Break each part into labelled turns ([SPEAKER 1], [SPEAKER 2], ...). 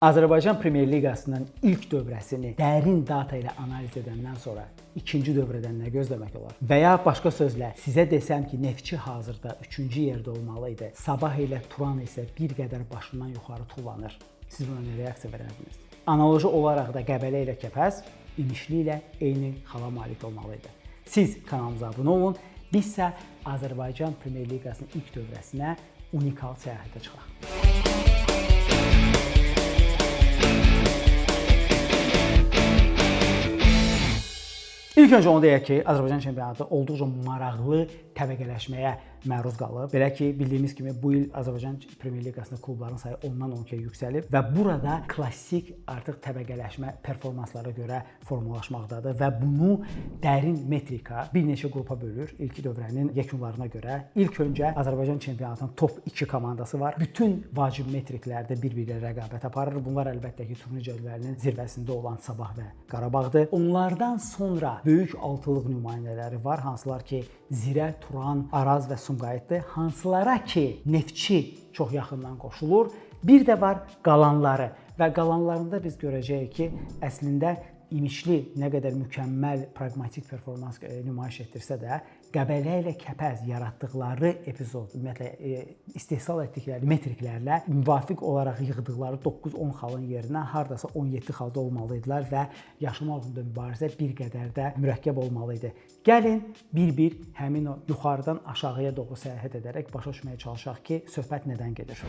[SPEAKER 1] Azərbaycan Premyer Liqasının ilk dövrəsini dərin data ilə analiz edəndən sonra ikinci dövrədən nə gözləmək olar? Və ya başqa sözlə, sizə desəm ki, Neftçi hazırda 3-cü yerdə olmalı idi, Sabah ilə Turan isə bir qədər başından yuxarı tullanır. Siz buna nə reaksiya verərdiniz? Analoji olaraq da Qəbələ ilə Kəpəz İmişli ilə eyni xala malik olmalı idi. Siz kanalımıza abunə olun, biz isə Azərbaycan Premyer Liqasının ilk dövrəsinə unikal səyahətə çıxaq. İlk öncə onu deyək ki, Azərbaycan çempionatı olduqca maraqlı təbəqələşməyə məruz qalıb. Belə ki, bildiyimiz kimi bu il Azərbaycan Premyer Liqasında klubların sayı 10-dan 12-yə yüksəlib və burada klassik artıq təbəqələşmə performanslara görə formalaşmaqdadır və bunu dərin metrika bir neçə qrupa bölür. İlk dövrənin yekunlarına görə ilk öncə Azərbaycan çempionatının top 2 komandası var. Bütün vacib metriklərdə bir-biri ilə rəqabət aparır. Bunlar əlbəttə ki, turnir cədvəlinin zirvəsində olan Sabah və Qarabağdır. Onlardan sonra böyük altılıq nümayəndələri var, hansılar ki, Zirə, Turan, Araz və Sumqayıtdır, hansılara ki, Neftçi çox yaxından qoşulur. Bir də var qalanları və qalanlarında biz görəcəyik ki, əslində İmişli nə qədər mükəmməl praqmatik performans nümayiş etdirsə də, Qəbələ ilə Kəpəz yaratdıqları epizod, ümumiyyətlə istehsal etdikləri metriklərlə müvafiq olaraq yığdıqları 9-10 xalın yerinə hardasa 17 xalda olmalıdılar və yaşamaq uğrunda mübarizə bir qədər də mürəkkəb olmalı idi. Gəlin bir-bir həmin o yuxarıdan aşağıya doğru səyahət edərək başa düşməyə çalışaq ki, söhbət nədən gedir.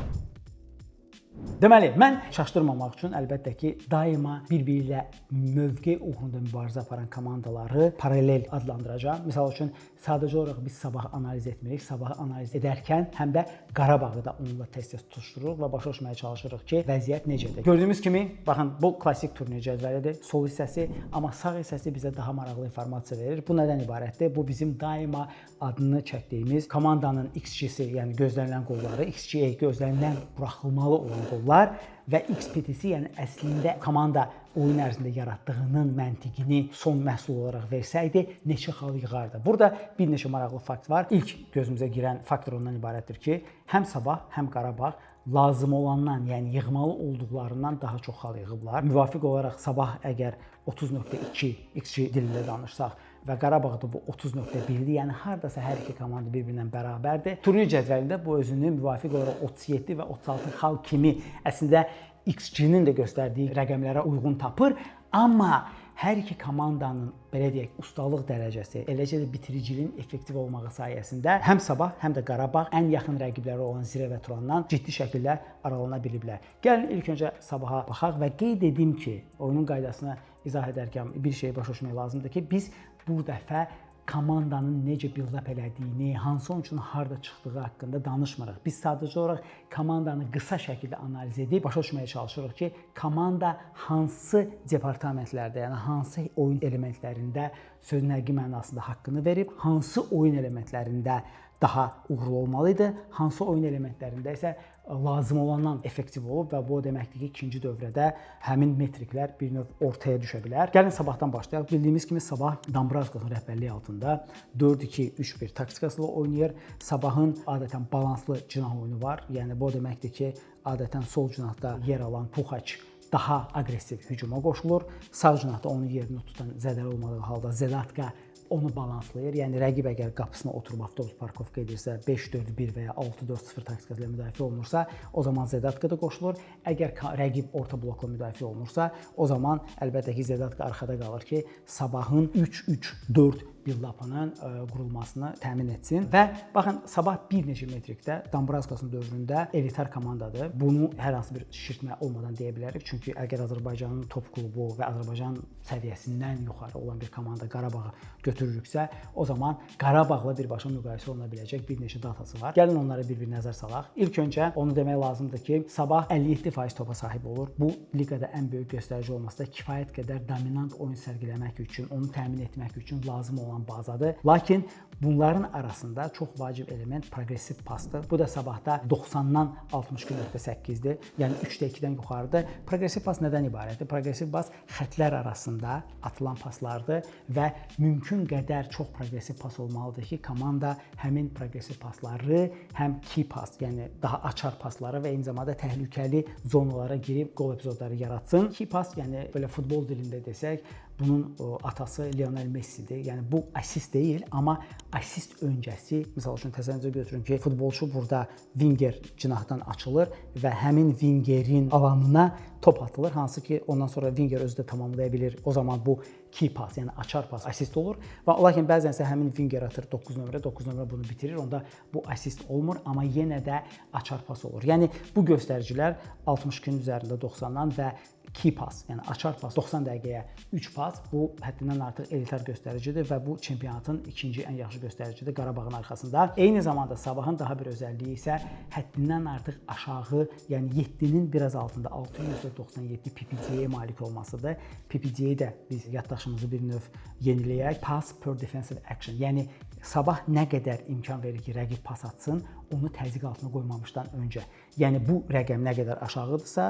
[SPEAKER 1] Deməli, mən çaşdırmamaq üçün əlbəttə ki, daima bir-biri ilə mövqe uğrunda mübarizə aparan komandaları paralel adlandıracağam. Misal üçün, sadəcə olaraq biz Sabahı analiz etmirik. Sabahı analiz edərkən həm də Qarabağı da onunla tez-tez tutuşdururuq və başa düşməyə çalışırıq ki, vəziyyət necədir. Gördüyümüz kimi, baxın, bu klassik turnir cədvəlidir, sol hissəsi, amma sağ hissəsi bizə daha maraqlı informasiya verir. Bu nədən ibarətdir? Bu bizim daima adını çəkdiyimiz komandanın XG-si, yəni gözlənilən qolları, XG gözlənilən buraxılmalı olan qollar və XPT-si, yəni əslində komanda oyun ərzində yaratdığının məntiqini son məhsul olaraq versəydi, neçə xal yığardı. Burada bir neçə maraqlı fakt var. İlk gözümüzə girən faktor ondan ibarətdir ki, həm Sabah, həm Qarabağ lazım olandan, yəni yığmalı olduqlarından daha çox xal yığıblar. Müvafiq olaraq Sabah əgər 30.2 XG dilində danışsaq və Qarabağda bu 30.1-dir, yəni hardasa hər iki komanda bir-birindən bərabərdir. Turnir cədvəlində bu özünü müvafiq olaraq 37 və 36 xal kimi əslində XG-nin də göstərdiyi rəqəmlərə uyğun tapır, amma hər iki komandanın, belə deyək, ustalıq dərəcəsi, eləcə də bitiriciliyin effektiv olmağı sayəsində həm Sabah, həm də Qarabağ ən yaxın rəqibləri olan Zirə və Turandan ciddi şəkildə aralana biliblər. Gəlin ilk öncə Sabaha baxaq və qeyd edim ki, oyunun qaydasını izah edərkən bir şeyi başa düşmək lazımdır ki, biz bu dəfə komandanın necə build-up elədiyini, hansı oyunçunun harda çıxdığı haqqında danışmırıq. Biz sadəcə olaraq komandanı qısa şəkildə analiz edib başa düşməyə çalışırıq ki, komanda hansı departamentlərdə, yəni hansı oyun elementlərində sözün həqiqi mənasında haqqını verib, hansı oyun elementlərində daha uğurlu olmalıydı, hansı oyun elementlərində isə lazım olandan effektiv olub və bu o deməkdir ki, ikinci dövrədə həmin metriklər bir növ ortaya düşə bilər. Gəlin Sabahdan başlayaq. Bildiyimiz kimi Sabah Dambrauskasın rəhbərliyi altında 4-2-3-1 taktikası ilə oynayır. Sabahın adətən balanslı cinah oyunu var. Yəni bu o deməkdir ki, adətən sol cinahda yer alan Puxaç daha aqressiv hücuma qoşulur. Sağ cinahda onun yerini tutan Zədəli olmadığı halda Zedatka onu balanslayır. Yəni rəqib əgər qapısına oturub avtobus parkovka edirsə, 5-4-1 və ya 6-4-0 taktikası ilə müdafiə olunursa, o zaman Zedatka da qoşulur. Əgər rəqib orta blokla müdafiə olunursa, o zaman əlbəttə ki, Zedatka arxada qalır ki, Sabahın 3-3-4 build-up'ının qurulmasını təmin etsin. Və baxın, Sabah bir neçə metrikdə Dambrauskasın dövründə elitar komandadır. Bunu hər hansı bir şişirtmə olmadan deyə bilərik. Çünki əgər Azərbaycanın top klubu və Azərbaycan səviyyəsindən yuxarı olan bir komanda Qarabağı götürürüksə, o zaman Qarabağla birbaşa müqayisə oluna biləcək bir neçə datası var. Gəlin onlara bir-bir nəzər salaq. İlk öncə onu demək lazımdır ki, Sabah 57% topa sahib olur. Bu liqada ən böyük göstərici olmasa da kifayət qədər dominant oyun sərgiləmək üçün, onu təmin etmək üçün lazım olan olan bazadır. Lakin bunların arasında çox vacib element progressiv pasdır. Bu da sabahda 90-dan 62.8-dir. Yəni 3də 2-dən yuxarıdır. Progressiv pas nədən ibarətdir? Progressiv pas xəttlər arasında atılan paslardır və mümkün qədər çox progressiv pas olmalıdır ki, komanda həmin progressiv pasları həm key pas, yəni daha açar pasları və eyni zamanda təhlükəli zonalara girib qol epizodları yaratsın. Key pas, yəni belə futbol dilində desək, bunun atası Lionel Messi'dir. Yəni bu assist deyil, amma assist öncəsi, məsəl üçün təsəvvür götürün ki, futbolçu burada winger cinahdan açılır və həmin wingerin alanına top atılır, hansı ki ondan sonra winger özü də tamamlaya bilir. O zaman bu key pas, yəni açar pas assist olur. Və lakin bəzənsə həmin winger atır 9 nömrə, 9 nömrə bunu bitirir. Onda bu assist olmur, amma yenə də açar pas olur. Yəni bu göstəricilər 62-nin üzərində 90-dan və key pas, yəni açar pas 90 dəqiqəyə 3 pas, bu həddindən artıq elitar göstəricidir və bu çempionatın ikinci ən yaxşı göstəricidir Qarabağın arxasında. Eyni zamanda Sabahın daha bir özəlliyi isə həddindən artıq aşağı, yəni 7-nin biraz altında 697 PPG-yə malik olmasıdır. PPG-yə də biz yaddaşımızı bir növ yeniləyək. Pass per defensive action, yəni Sabah nə qədər imkan verir ki, rəqib pas atsın, onu təzyiq altına qoymamışdan öncə. Yəni bu rəqəm nə qədər aşağıdırsa,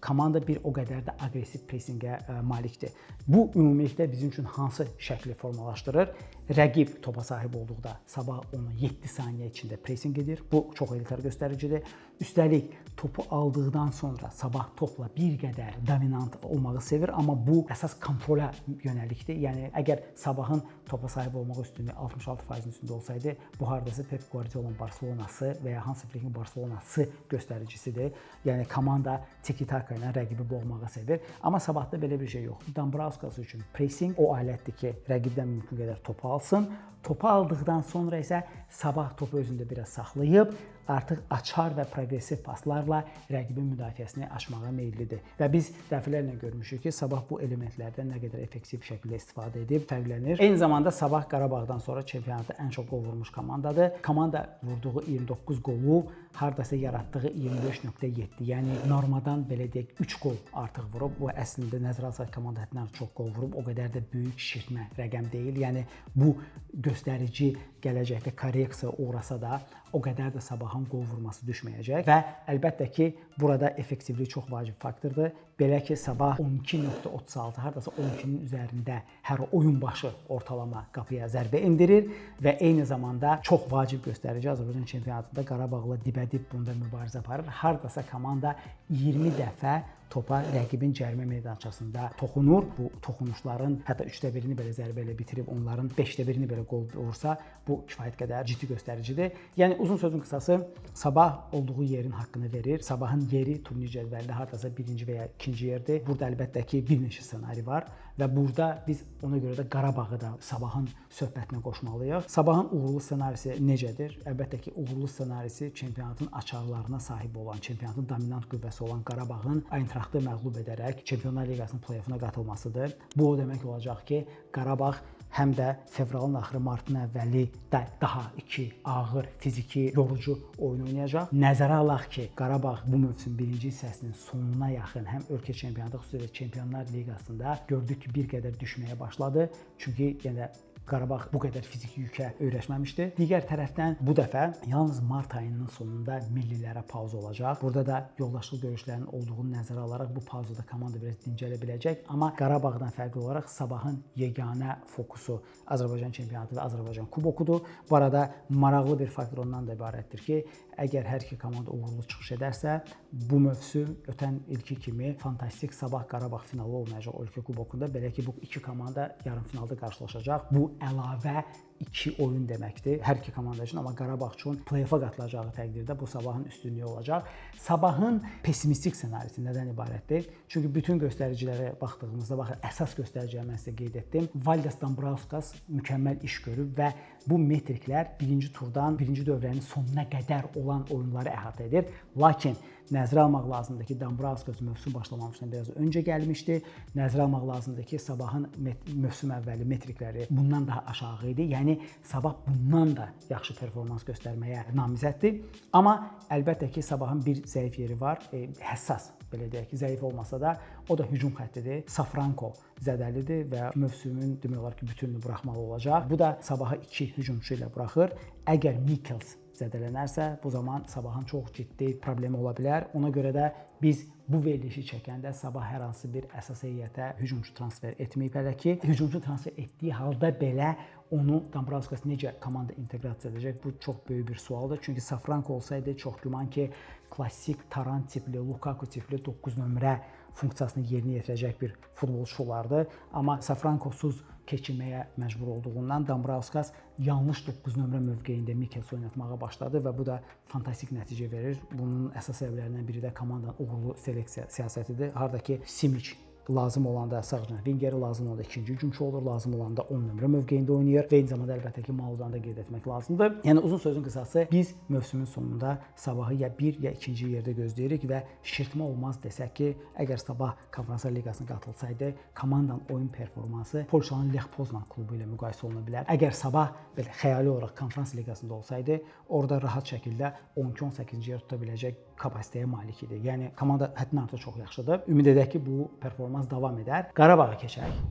[SPEAKER 1] komanda bir o qədər də aqressiv pressinqə malikdir. Bu ümumilikdə bizim üçün hansı şəkli formalaşdırır? Rəqib topa sahib olduqda Sabah onu 7 saniyə içində pressinq edir. Bu çox elitar göstəricidir. Üstəlik topu aldıqdan sonra Sabah topla bir qədər dominant olmağı sevir, amma bu əsas kontrola yönəlikdir. Yəni əgər Sabahın topa sahib olmaq üstünlüyü 66%-in üstündə olsaydı, bu hardasa Pep Guardiola'nın Barselonası və ya Hansi Flick'in Barselonası göstəricisidir. Yəni komanda tiki-taka ilə rəqibi boğmağı sevir. Amma Sabahda belə bir şey yoxdur. Dambrauskas üçün pressing o alətdir ki, rəqibdən mümkün qədər topu alsın. Topu aldıqdan sonra isə Sabah topu özündə biraz saxlayıb artıq açar və progressiv paslarla rəqibin müdafiəsini açmağa meyllidir. Və biz dəfələrlə görmüşük ki, Sabah bu elementlərdən nə qədər effektiv şəkildə istifadə edib fərqlənir. Eyni zamanda Sabah Qarabağdan sonra çempionatda ən çox qol vurmuş komandadır. Komanda vurduğu 29 qolu hardasa yaratdığı 25.7, yəni normadan belə deyək 3 qol artıq vurub. Bu əslində nəzərə alsaq komanda həddindən çox qol vurub, o qədər də böyük şişirtmə rəqəm deyil. Yəni bu göstərici gələcəkdə korreksiya uğrasa da o qədər də Sabahın qol vurması düşməyəcək və əlbəttə ki, burada effektivlik çox vacib faktordur. Belə ki, Sabah 12.36, hardasa 12-nin üzərində hər oyun başı ortalama qapıya zərbə endirir və eyni zamanda çox vacib göstərici Azərbaycan çempionatında Qarabağla dibədib bunda mübarizə aparır. Hardasa komanda 20 dəfə topa rəqibin cərimə meydançasında toxunur. Bu toxunuşların hətta 3də1-ni belə zərbə ilə bitirib onların 5də1-ni belə qol vursa, bu kifayət qədər ciddi göstəricidir. Yəni uzun sözün qısası, Sabah olduğu yerin haqqını verir. Sabahın yeri turnir cədvəlində hardasa 1-ci və ya 2-ci yerdir. Burada əlbəttə ki, bir neçə ssenari var və burada biz ona görə də Qarabağı da Sabahın söhbətinə qoşmalıyıq. Sabahın uğurlu ssenarisi necədir? Əlbəttə ki, uğurlu ssenarisi çempionatın açarlarına sahib olan, çempionatın dominant qüvvəsi olan Qarabağın Eintrachtı məğlub edərək Çempionlar Liqasının play-offuna qatılmasıdır. Bu o demək olacaq ki, Qarabağ həm də fevralın axırı, martın əvvəli də daha 2 ağır, fiziki, yorucu oyun oynayacaq. Nəzərə alaq ki, Qarabağ bu mövsüm birinci hissəsinin sonuna yaxın həm ölkə çempionatı, xüsusilə Çempionlar Liqasında gördük ki, bir qədər düşməyə başladı. Çünki yenə Qarabağ bu qədər fiziki yükə öyrəşməmişdi. Digər tərəfdən bu dəfə yalnız mart ayının sonunda millilərə pauza olacaq. Burada da yoldaşlıq görüşlərinin olduğunu nəzərə alaraq bu pauzada komanda biraz dincələ biləcək. Amma Qarabağdan fərqli olaraq Sabahın yeganə fokusu Azərbaycan çempionatı və Azərbaycan kubokudur. Bu arada maraqlı bir faktor ondan da ibarətdir ki, əgər hər iki komanda uğurlu çıxış edərsə, bu mövsüm ötən ilki kimi fantastik Sabah-Qarabağ finalı olmayacaq ölkə kubokunda. Belə ki, bu iki komanda yarım finalda qarşılaşacaq. Bu əlavə 2 oyun deməkdir hər iki komanda üçün, amma Qarabağ üçün play-offa qatılacağı təqdirdə bu Sabahın üstünlüyü olacaq. Sabahın pessimistik ssenarisi nədən ibarətdir? Çünki bütün göstəricilərə baxdığımızda, baxın, əsas göstəriciləri mən sizə qeyd etdim. Valdes Dambrauskas mükəmməl iş görüb və bu metriklər birinci turdan birinci dövrənin sonuna qədər olan oyunları əhatə edir. Lakin nəzərə almaq lazımdır ki, Dambrauskas mövsüm başlamamışdan biraz öncə gəlmişdi. Nəzərə almaq lazımdır ki, Sabahın mövsüm əvvəli metrikləri bundan daha aşağı idi. Yəni Sabah bundan da yaxşı performans göstərməyə namizəddir. Amma əlbəttə ki, Sabahın bir zəif yeri var, həssas belə deyək ki, zəif olmasa da, o da hücum xəttidir. Safranko zədəlidir və mövsümün demək olar ki, bütününü buraxmalı olacaq. Bu da Sabahı 2 hücumçu ilə buraxır. Əgər Mikkels zədələnərsə, bu zaman Sabahın çox ciddi problemi ola bilər. Ona görə də biz bu verilişi çəkəndə Sabah hər hansı bir əsas heyətə hücumçu transfer etməyib. Hələ ki, hücumçu transfer etdiyi halda belə onu Dambrauskas necə komanda inteqrasiya edəcək? Bu çox böyük bir sualdır. Çünki Safranko olsaydı çox güman ki, klassik Taran tipli, Lukaku tipli 9 nömrə funksiyasını yerinə yetirəcək bir futbolçu olardı. Amma Safrankosuz keçirməyə məcbur olduğundan Dambrauskas yanlış 9 nömrə mövqeyində Mikkels oynatmağa başladı və bu da fantastik nəticə verir. Bunun əsas səbəblərindən biri də komandanın uğurlu seleksiya siyasətidir. Hardakı Simic lazım olanda sağ cinah vingeri, lazım olanda ikinci hücumçu olur, lazım olanda 10 nömrə mövqeyində oynayır və eyni zamanda əlbəttə ki, Maudanı da qeyd etmək lazımdır. Yəni uzun sözün qısası, biz mövsümün sonunda Sabahı ya 1 ya 2-ci yerdə gözləyirik və şişirtmə olmaz desək ki, əgər Sabah Konfranslar Liqasına qatılsaydı, komandanın oyun performansı Polşanın Lech Poznan klubu ilə müqayisə oluna bilər. Əgər Sabah belə xəyali olaraq Konfrans Liqasında olsaydı, orada rahat şəkildə 12-18-ci yer tuta biləcək kapasitəyə malik idi. Yəni komanda həddindən artıq çox yaxşıdır. Ümid edək ki, bu performans davam edər. Qarabağa keçək.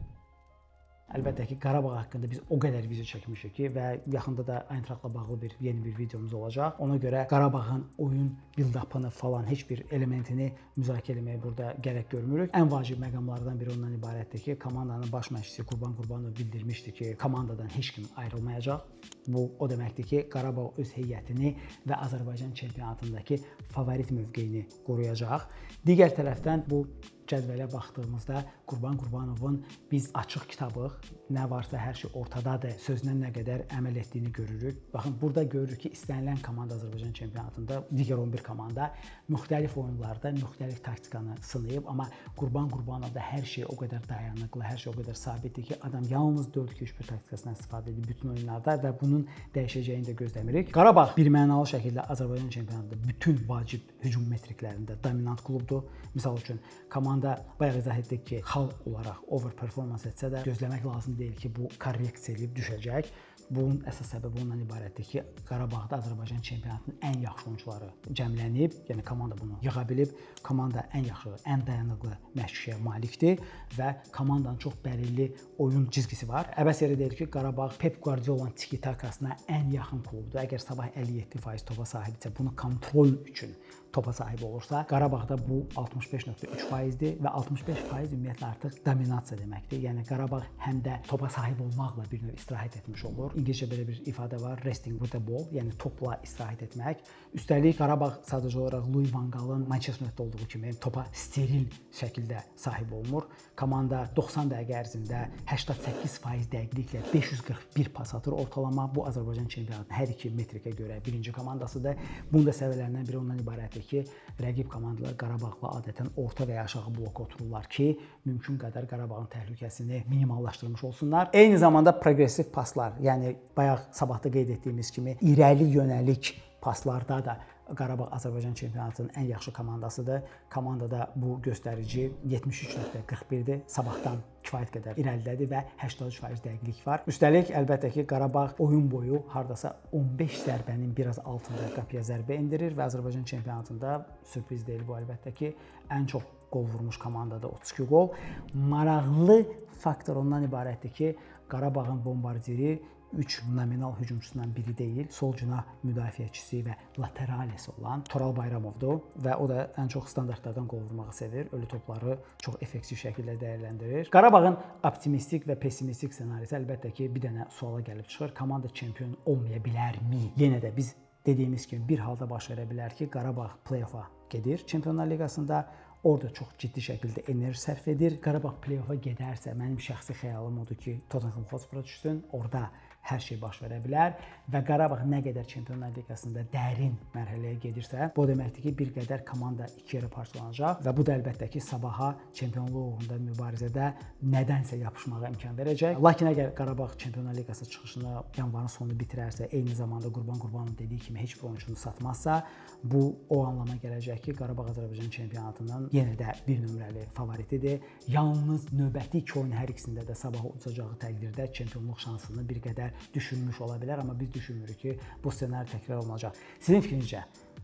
[SPEAKER 1] Əlbəttə ki, Qarabağ haqqında biz o qədər video çəkmişik ki və yaxında da Eintrachtla bağlı yeni bir videomuz olacaq. Ona görə Qarabağın oyun build-up'ını falan heç bir elementini müzakirə etməyə burada gərək görmürük. Ən vacib məqamlardan biri ondan ibarətdir ki, komandanın baş məşqçisi Qurban Qurbanov bildirmişdi ki, komandadan heç kim ayrılmayacaq. Bu o deməkdir ki, Qarabağ öz heyətini və Azərbaycan çempionatındakı favorit mövqeyini qoruyacaq. Digər tərəfdən bu cədvələ baxdığımızda Qurban Qurbanovun biz açıq kitabıq, nə varsa hər şey ortadadır, sözünə nə qədər əməl etdiyini görürük. Baxın, burada görürük ki, istənilən komanda Azərbaycan çempionatında, digər 11 komanda müxtəlif oyunlarda müxtəlif taktikanı sınayıb, amma Qurban Qurbanovda hər şey o qədər dayanıqlı, hər şey o qədər sabitdir ki, adam yalnız 4-2-3-1 taktikasından istifadə edir bütün oyunlarda və bunun dəyişəcəyini də gözləmirik. Qarabağ birmənalı şəkildə Azərbaycan çempionatında bütün vacib hücum metriklərində dominant klubdur. Misal üçün, komanda bayaq izah etdik ki, xal olaraq overperformans etsə də gözləmək lazım deyil ki, bu korreksiya edib düşəcək. Bunun əsas səbəbi ondan ibarətdir ki, Qarabağda Azərbaycan çempionatının ən yaxşı oyunçuları cəmlənib, yəni komanda bunu yığa bilib, komanda ən yaxşı, ən dayanıqlı məşqçiyə malikdir və komandanın çox bəlirli oyun cizgisi var. Əbəs yerə deyil ki, Qarabağ Pep Guardiolanın tiki-takasına ən yaxın klubdur. Əgər Sabah 57% topa sahibdirsə, bunu kontrol üçün topa sahib olursa, Qarabağda bu 65.3%dir və 65% ümumiyyətlə artıq dominasiya deməkdir. Yəni Qarabağ həm də topa sahib olmaqla bir növ istirahət etmiş olur. İngiliscə belə bir ifadə var, resting with the ball, yəni topla istirahət etmək. Üstəlik Qarabağ sadəcə olaraq Louis van Gaalın Manchester United olduğu kimi topa steril şəkildə sahib olmur. Komanda 90 dəqiqə ərzində 88% dəqiqliklə 541 pas atır ortalama. Bu Azərbaycan çempionatının hər iki metrikə görə birinci komandasıdır. Bunun da səbəblərindən biri ondan ibarətdir ki, rəqib komandalar Qarabağla adətən orta və ya aşağı bloka otururlar ki, mümkün qədər Qarabağın təhlükəsini minimallaşdırmış olsunlar. Eyni zamanda progressiv paslar, yəni bayaq sabahda qeyd etdiyimiz kimi irəli yönəlik paslarda da Qarabağ Azərbaycan çempionatının ən yaxşı komandasıdır. Komandada bu göstərici 73.41-dir. Sabahdan kifayət qədər irəlidədir və 83% dəqiqlik var. Üstəlik, əlbəttə ki, Qarabağ oyun boyu hardasa 15 zərbənin biraz altında qapıya zərbə endirir və Azərbaycan çempionatında sürpriz deyil bu əlbəttə ki, ən çox qol vurmuş komandada 32 qol. Maraqlı faktor ondan ibarətdir ki, Qarabağın bombardiri 3 nominal hücumçusundan biri deyil, sol cinah müdafiəçisi və lateralisi olan Toral Bayramovdur və o da ən çox standartlardan qol vurmağı sevir, ölü topları çox effektiv şəkildə dəyərləndirir. Qarabağın optimistik və pessimistik ssenarisi əlbəttə ki, bir dənə suala gəlib çıxır. Komanda çempion olmaya bilərmi? Yenə də biz dediyimiz kimi bir halda baş verə bilər ki, Qarabağ play-offa gedir Çempionlar Liqasında. Orada çox ciddi şəkildə enerji sərf edir. Qarabağ play-offa gedərsə, mənim şəxsi xəyalım odur ki, Tottenham Hotspur düşsün. Orada hər şey baş verə bilər və Qarabağ nə qədər Çempionlar Liqasında dərin mərhələyə gedirsə, bu deməkdir ki, bir qədər komanda iki yerə parçalanacaq və bu da əlbəttə ki, Sabaha çempionluq uğrunda mübarizədə nədənsə yapışmağa imkan verəcək. Lakin əgər Qarabağ Çempionlar Liqası çıxışını yanvarın sonunda bitirərsə, eyni zamanda Qurban Qurbanov dediyi kimi heç bir oyunçunu satmazsa, bu o anlama gələcək ki, Qarabağ Azərbaycan çempionatının yenə də bir nömrəli favoritidir. Yalnız növbəti iki oyun hər ikisində də Sabaha uzacağı təqdirdə çempionluq şansını bir qədər düşürmüş ola bilər, amma biz düşünmürük ki, bu ssenari təkrar olunacaq. Sizin fikrincə,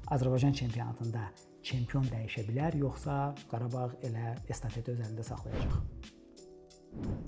[SPEAKER 1] Azərbaycan çempionatında çempion dəyişə bilər, yoxsa Qarabağ elə estafeti öz əlində saxlayacaq?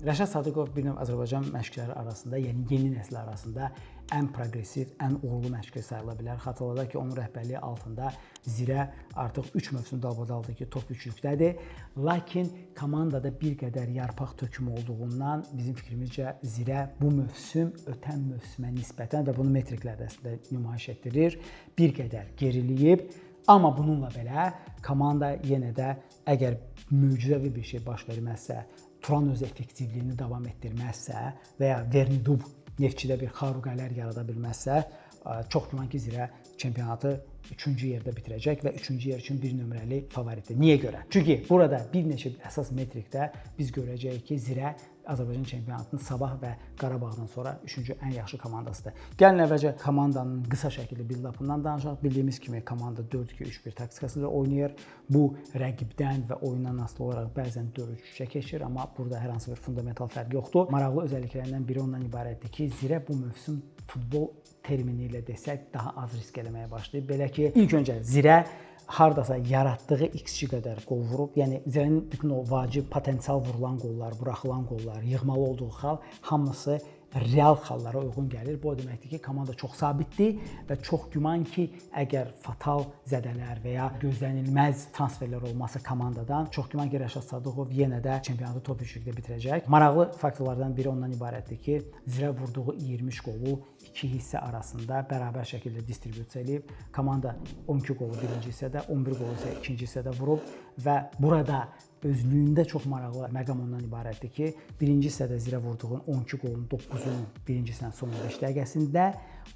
[SPEAKER 1] Rəşad Sadıqov bir növ Azərbaycan məşqçiləri arasında, yəni yeni nəsil arasında ən progressiv, ən uğurlu məşqçi sayıla bilər. Xatırladaq ki, onun rəhbərliyi altında Zirə artıq 3 mövsüm dalbadaldır ki, top 3-lükdədir. Lakin komandada bir qədər yarpaq tökümü olduğundan bizim fikrimizcə Zirə bu mövsüm ötən mövsümə nisbətən və bunu metriklərdə əslində nümayiş etdirir, bir qədər geriləyib. Amma bununla belə komanda yenə də əgər möcüzəvi bir şey baş verməzsə, Turan öz effektivliyini davam etdirməzsə və ya Vernidub Neftçidə bir xaruqələr yarada bilməzsə, çox güman ki, Zirə çempionatı 3-cü yerdə bitirəcək və 3-cü yer üçün bir nömrəli favoritdir. Niyə görə? Çünki burada bir neçə əsas metrikdə biz görəcəyik ki, Zirə Azərbaycan çempionatının Sabah və Qarabağdan sonra 3-cü ən yaxşı komandasıdır. Gəlin əvvəlcə komandanın qısa şəkildə build-up'ından danışaq. Bildiyimiz kimi komanda 4-2-3-1 taktikası ilə oynayır. Bu rəqibdən və oyundan asılı olaraq bəzən 4-3-3-ə keçir, amma burada hər hansı bir fundamental fərq yoxdur. Maraqlı özəlliklərindən biri ondan ibarətdir ki, Zirə bu mövsüm futbol termini ilə desək daha az risk eləməyə başlayıb. Belə ki, ilk öncə Zirə hardasa yaratdığı XG qədər qol vurub, yəni Zirənin bütün o vacib potensial vurulan qollar, buraxılan qollar, yığmalı olduğu xal hamısı real xallara uyğun gəlir. Bu o deməkdir ki, komanda çox sabitdir və çox güman ki, əgər fatal zədələr və ya gözlənilməz transferlər olmasa komandadan, çox güman ki, Rəşad Sadıqov yenə də çempionatı top 3-lükdə bitirəcək. Maraqlı faktorlardan biri ondan ibarətdir ki, Zirə vurduğu 20 qolu 2 hissə arasında bərabər şəkildə distribusiya edib. Komanda 12 qolu birinci hissədə, 11 qolu isə ikinci hissədə vurub və burada özlüyündə çox maraqlı məqam ondan ibarətdir ki, birinci hissədə Zirə vurduğun 12 qolun 9-unu birinci hissənin son 15 dəqiqəsində,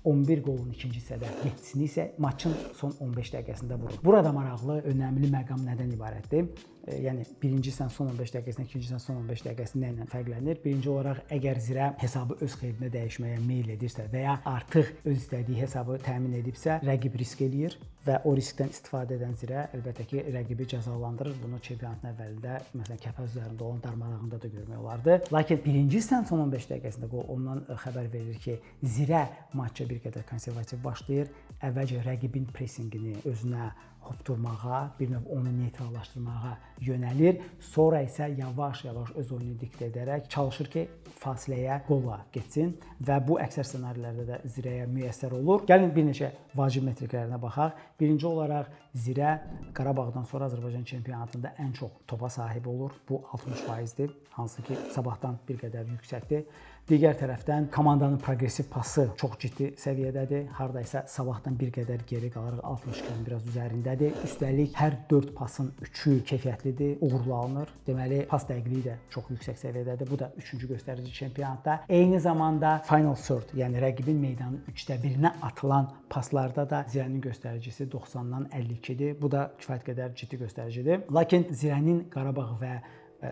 [SPEAKER 1] 11 qolun ikinci hissədə 7-sini isə maçın son 15 dəqiqəsində vurur. Burada maraqlı, önəmli məqam nədən ibarətdir? Yəni birinci hissənin son 15 dəqiqəsində, ikinci hissənin son 15 dəqiqəsi nə ilə fərqlənir? Birinci olaraq əgər Zirə hesabı öz xeyrinə dəyişməyə meyl edirsə və ya artıq öz istədiyi hesabı təmin edibsə, rəqib risk eləyir və o riskdən istifadə edən Zirə əlbəttə ki, rəqibi cəzalandırır. Bunu çempionatın əvvəlində, məsələn, Kəpəz üzərində olan darmadağında da görmək olardı. Lakin birinci hissənin son 15 dəqiqəsində qol ondan xəbər verir ki, Zirə maçça bir qədər konservativ başlayır. Əvvəlcə rəqibin presingini özünə hopdurmağa, bir növ onu neytrallaşdırmağa yönəlir. Sonra isə yavaş-yavaş öz oyunu diktə edərək çalışır ki, fasiləyə qolla getsin və bu əksər ssenarilərdə də Zirəyə müyəssər olur. Gəlin bir neçə vacib metriklərinə baxaq. Birinci olaraq Zirə Qarabağdan sonra Azərbaycan çempionatında ən çox topa sahib olur. Bu 60%-dir, hansı ki, Sabahdan bir qədər yüksəkdir. Digər tərəfdən komandanın progressiv pası çox ciddi səviyyədədir. Hardaysa Sabahdan bir qədər geri qalaraq 62-nin biraz üzərindədir. Üstəlik hər 4 pasın 3-ü keyfiyyətlidir, uğurlu alınır. Deməli, pas dəqiqliyi də çox yüksək səviyyədədir. Bu da 3-cü göstərici çempionatda. Eyni zamanda final third, yəni rəqibin meydanın 1/3-nə atılan paslarda da Zirənin göstəricisi 90-dan 52-dir. Bu da kifayət qədər ciddi göstəricidir. Lakin Zirənin Qarabağ və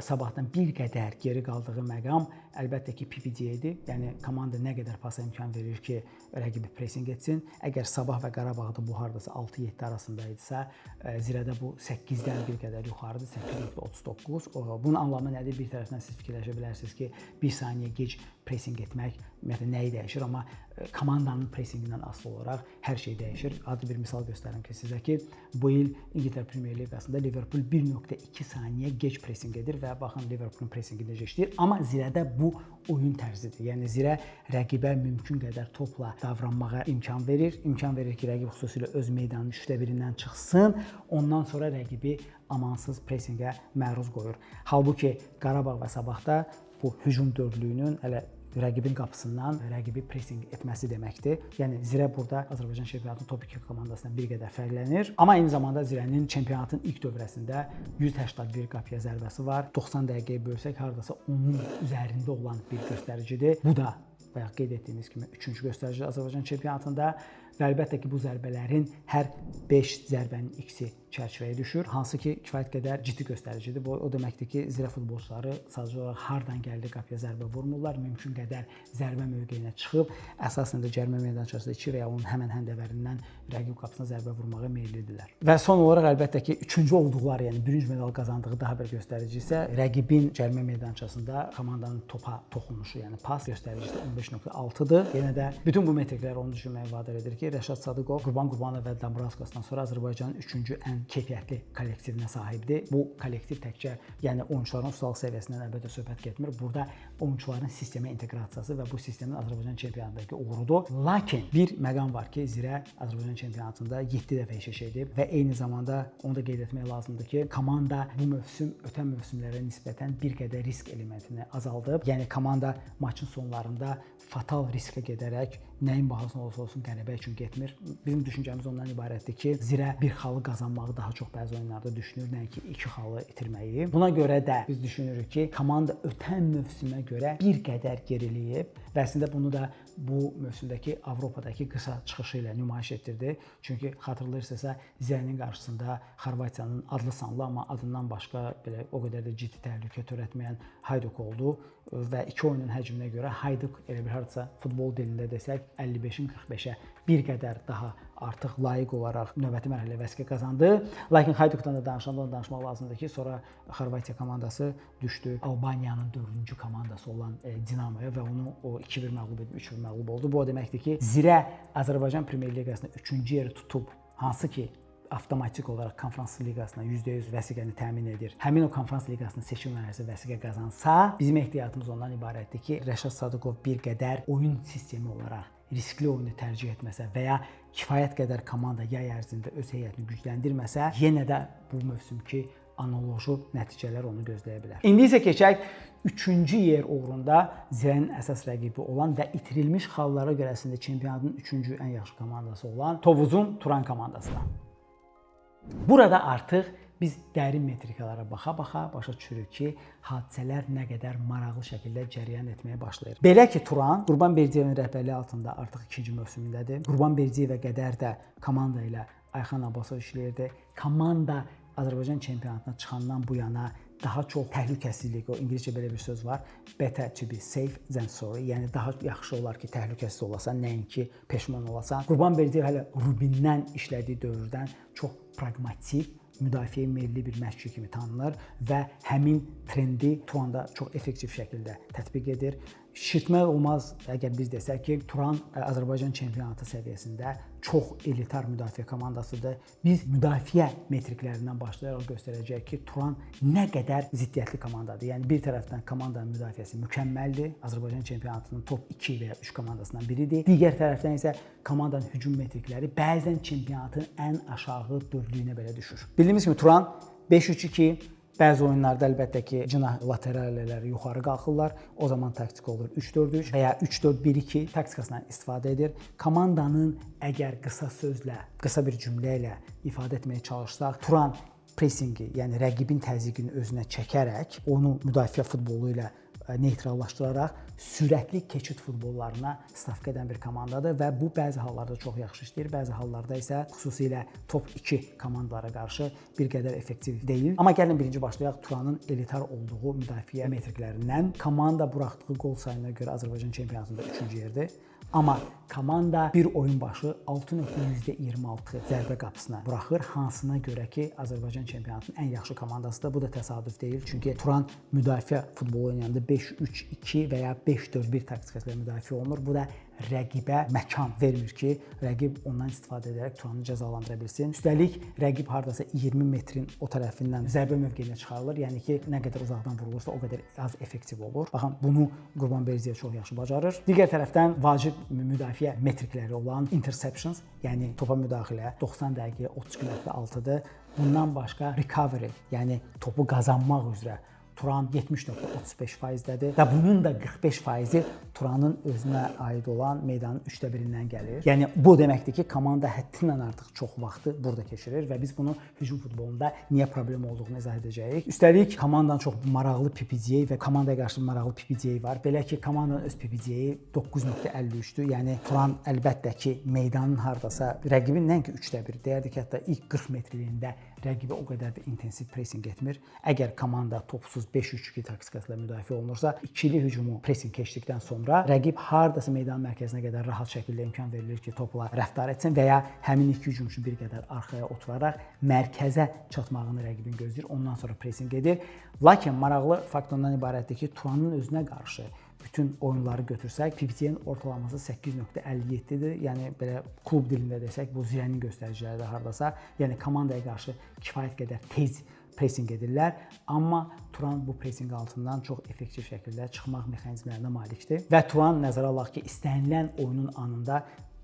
[SPEAKER 1] Sabahdan bir qədər geri qaldığı məqam əlbəttə ki, PPD-dir. Yəni komanda nə qədər pasa imkan verir ki, rəqibi pressing etsin. Əgər Sabah və Qarabağda bu hardasa 6-7 arasında idisə, Zirədə bu 8-dən bir qədər yuxarıdır, 8.39. Bunun anlamı nədir? Bir tərəfdən siz fikirləşə bilərsiniz ki, 1 saniyə gec pressing etmək ümumiyyətlə nəyi dəyişir, amma komandanın pressingindən asılı olaraq hər şey dəyişir. Adi bir misal göstərim ki, sizə ki, bu il İngiltərə Premyer Liqasında Liverpool 1.2 saniyə gec pressing edir və baxın Liverpoolun pressingi necə işləyir. Amma Zirədə bu oyun tərzidir. Yəni Zirə rəqibə mümkün qədər topla davranmağa imkan verir. İmkan verir ki, rəqib xüsusilə öz meydanının 1/3-dən çıxsın. Ondan sonra rəqibi amansız pressingə məruz qoyur. Halbuki Qarabağ və Sabahda bu hücum dördlüyünün hələ rəqibin qapısından rəqibi pressing etməsi deməkdir. Yəni Zirə burada Azərbaycan çempionatının top 2 komandasından bir qədər fərqlənir. Amma eyni zamanda Zirənin çempionatın ilk dövrəsində 181 qapıya zərbəsi var. 90 dəqiqəyə bölsək hardasa onun üzərində olan bir göstəricidir. Bu da bayaq qeyd etdiyimiz kimi 3-cü göstərici Azərbaycan çempionatında və əlbəttə ki, bu zərbələrin hər 5 zərbənin X-i çərçivəyə düşür, hansı ki, kifayət qədər ciddi göstəricidir. Bu o deməkdir ki, Zirə futbolçuları sadəcə olaraq hardan gəldi qapıya zərbə vurmurlar, mümkün qədər zərbə mövqeyinə çıxıb, əsasən də cərimə meydançasında 2 və ya onun həmən həndəvərindən rəqib qapısına zərbə vurmağa meyillidirlər. Və son olaraq əlbəttə ki, 3-cü olduqları, yəni bürünc medal qazandığı daha bir göstərici isə rəqibin cərimə meydançasında komandanın topa toxunuşu, yəni pas göstəricisi 15.6-dır. Yenə də bütün bu metriklər onu düşünməyə vadar edir ki, Rəşad Sadıqov Qurban Qurbanov və Dambrauskasdan sonra Azərbaycanın 3-cü ən keyfiyyətli kollektivinə sahibdir. Bu kollektiv təkcə yəni oyunçuların ustalıq səviyyəsindən əlbəttə söhbət getmir. Burada oyunçuların sistemə inteqrasiyası və bu sistemin Azərbaycan çempionatındakı uğurudur. Lakin bir məqam var ki, Zirə Azərbaycan çempionatında 7 dəfə eşiş edib və eyni zamanda onu da qeyd etmək lazımdır ki, komanda bu mövsüm ötən mövsümlərə nisbətən bir qədər risk elementini azaldıb. Yəni komanda maçın sonlarında fatal riskə gedərək nəyin bahasına olsa olsun qələbə üçün getmir. Bizim düşüncəmiz ondan ibarətdir ki, Zirə bir xalı qazanmağı daha çox bəzi oyunlarda düşünür, nəinki 2 xalı itirməyi. Buna görə də biz düşünürük ki, komanda ötən mövsümə görə bir qədər geriləyib və əslində bunu da bu mövsümdəki Avropadakı qısa çıxışı ilə nümayiş etdirdi. Çünki xatırlayırsınızsa, Zirənin qarşısında Xorvatiyanın adlı sanlı, amma adından başqa belə o qədər də ciddi təhlükə törətməyən Hajduk oldu və 2 oyunun həcminə görə Hajduk elə bir hardasa futbol dilində desək 55-in 45-ə bir qədər daha artıq layiq olaraq növbəti mərhələyə vəsiqə qazandı. Lakin Hajdukdan da danışanda onu danışmaq lazımdır ki, sonra Xorvatiya komandası düşdü Albaniyanın 4-cü komandası olan Dinamoya və onu o 2-1 məğlub edib 3-1 məğlub oldu. Bu o deməkdir ki, Zirə Azərbaycan Premyer Liqasında 3-cü yeri tutub, hansı ki avtomatik olaraq Konfrans Liqasına %100 vəsiqəni təmin edir. Həmin o Konfrans Liqasının seçim mərhələsi vəsiqə qazansa, bizim ehtiyatımız ondan ibarətdir ki, Rəşad Sadıqov bir qədər oyun sistemi olaraq riskli oyunu tərcih etməsə və ya kifayət qədər komanda yay ərzində öz heyətini gücləndirməsə, yenə də bu mövsümki analoji nəticələr onu gözləyə bilər. İndi isə keçək 3-cü yer uğrunda Zirənin əsas rəqibi olan və itirilmiş xallara görəsində çempionatın 3-cü ən yaxşı komandası olan Tovuzun Turan komandasına. Burada artıq biz dərin metrikalara baxa-baxa başa düşürük ki, hadisələr nə qədər maraqlı şəkildə cərəyan etməyə başlayır. Belə ki, Turan Qurban Berdiyevin rəhbərliyi altında artıq 2-ci mövsümündədir. Qurban Berdiyevə qədər də komanda ilə Ayxan Abbasov işləyirdi. Komanda Azərbaycan çempionatına çıxandan bu yana daha çox təhlükəsizlik, o ingiliscə belə bir söz var, better to be safe than sorry, yəni daha yaxşı olar ki, təhlükəsiz olasan, nəinki peşman olasan. Qurban Berdiyev hələ Rubindən işlədiyi dövrdən çox praqmatik, müdafiə meyilli bir məşqçi kimi tanınır və həmin trendi Turanda çox effektiv şəkildə tətbiq edir. Şişirtmək olmaz əgər biz desək ki, Turan Azərbaycan çempionatı səviyyəsində çox elitar müdafiə komandasıdır. Biz müdafiə metriklərindən başlayaraq göstərəcəyik ki, Turan nə qədər ziddiyyətli komandadır. Yəni bir tərəfdən komandanın müdafiəsi mükəmməldir. Azərbaycan çempionatının top 2 və ya 3 komandasından biridir. Digər tərəfdən isə komandanın hücum metrikləri bəzən çempionatın ən aşağı dördlüyünə belə düşür. Bildiyimiz kimi Turan 5-3-2, bəzi oyunlarda əlbəttə ki, cinah lateralləri yuxarı qalxırlar. O zaman taktik olur 3-4-3 və ya 3-4-1-2 taktikasından istifadə edir. Komandanın əgər qısa sözlə, qısa bir cümlə ilə ifadə etməyə çalışsaq, Turan pressingi, yəni rəqibin təzyiqini özünə çəkərək, onu müdafiə futbolu ilə neytrallaşdıraraq sürətli keçid futbollarına stavka edən bir komandadır və bu bəzi hallarda çox yaxşı işləyir, bəzi hallarda isə xüsusilə top 2 komandalara qarşı bir qədər effektiv deyil. Amma gəlin birinci başlayaq Turanın elitar olduğu müdafiə metriklərindən. Komanda buraxdığı qol sayına görə Azərbaycan çempionatında 3-cü yerdir. Amma komanda bir oyun başı 6.26 zərbə qapısına buraxır, hansına görə ki, Azərbaycan çempionatının ən yaxşı komandasıdır. Bu da təsadüf deyil, çünki Turan müdafiə futbolu oynayanda 5-3-2 və ya 5-4-1 taktikası ilə müdafiə olunur. Bu da rəqibə məkan vermir ki, rəqib ondan istifadə edərək Turanı cəzalandıra bilsin. Üstəlik, rəqib hardasa 20 metrin o tərəfindən zərbə mövqeyinə çıxarılır. Yəni ki, nə qədər uzaqdan vurulursa, o qədər az effektiv olur. Baxın, bunu Qurban Berdiyev çox yaxşı bacarır. Digər tərəfdən, vacib müdafiə metrikləri olan interceptions, yəni topa müdaxilə 90 dəqiqəyə 32.6-dır. Bundan başqa recovery, yəni topu qazanmaq üzrə Turan 70.35%-dədir və bunun da 45%-i Turanın özünə aid olan meydanın 1/3-dən gəlir. Yəni bu deməkdir ki, komanda həddindən artıq çox vaxtı burada keçirir və biz bunu hücum futbolunda niyə problem olduğunu izah edəcəyik. Üstəlik, komandanın çox maraqlı PPG və komandaya qarşı maraqlı PPG var. Belə ki, komandanın öz PPG-yi 9.53-dür. Yəni Turan əlbəttə ki, meydanın hardasa rəqibin nəinki 3/1, deyərdik ki, hətta ilk 40 metrliyində rəqibə o qədər də intensiv pressing etmir. Əgər komanda topsuz 5-3-2 taktikası ilə müdafiə olunursa, ikili hücumu pressing keçdikdən sonra rəqib hardasa meydanın mərkəzinə qədər rahat şəkildə imkan verilir ki, topla rəftar etsin və ya həmin iki hücumçu bir qədər arxaya oturaraq mərkəzə çatmağını rəqibin gözləyir, ondan sonra pressing edir. Lakin maraqlı fakt ondan ibarətdir ki, Turanın özünə qarşı bütün oyunları götürsək, PPT'nin ortalaması 8.57-dir. Yəni belə klub dilində desək, bu zirənin göstəriciləri hardasa. Yəni komandaya qarşı kifayət qədər tez pressing edirlər, amma Turan bu pressing altından çox effektiv şəkildə çıxmaq mexanizmlərinə malikdir. Və Turan nəzərə alaq ki, istənilən oyunun anında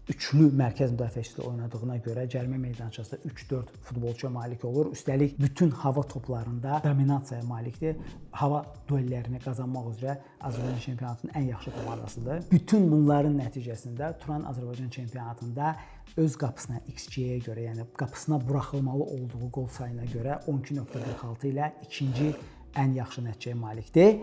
[SPEAKER 1] üçlü mərkəz müdafiəçisi oynadığına görə cərimə meydançasında 3-4 futbolçuya malik olur. Üstəlik bütün hava toplarında dominasiyaya malikdir. Hava duellərini qazanmaq üzrə Azərbaycan çempionatının ən yaxşı komandasıdır. Bütün bunların nəticəsində Turan Azərbaycan çempionatında öz qapısına XG-yə görə, yəni qapısına buraxılmalı olduğu qol sayına görə 12.46 ilə ikinci ən yaxşı nəticəyə malikdir.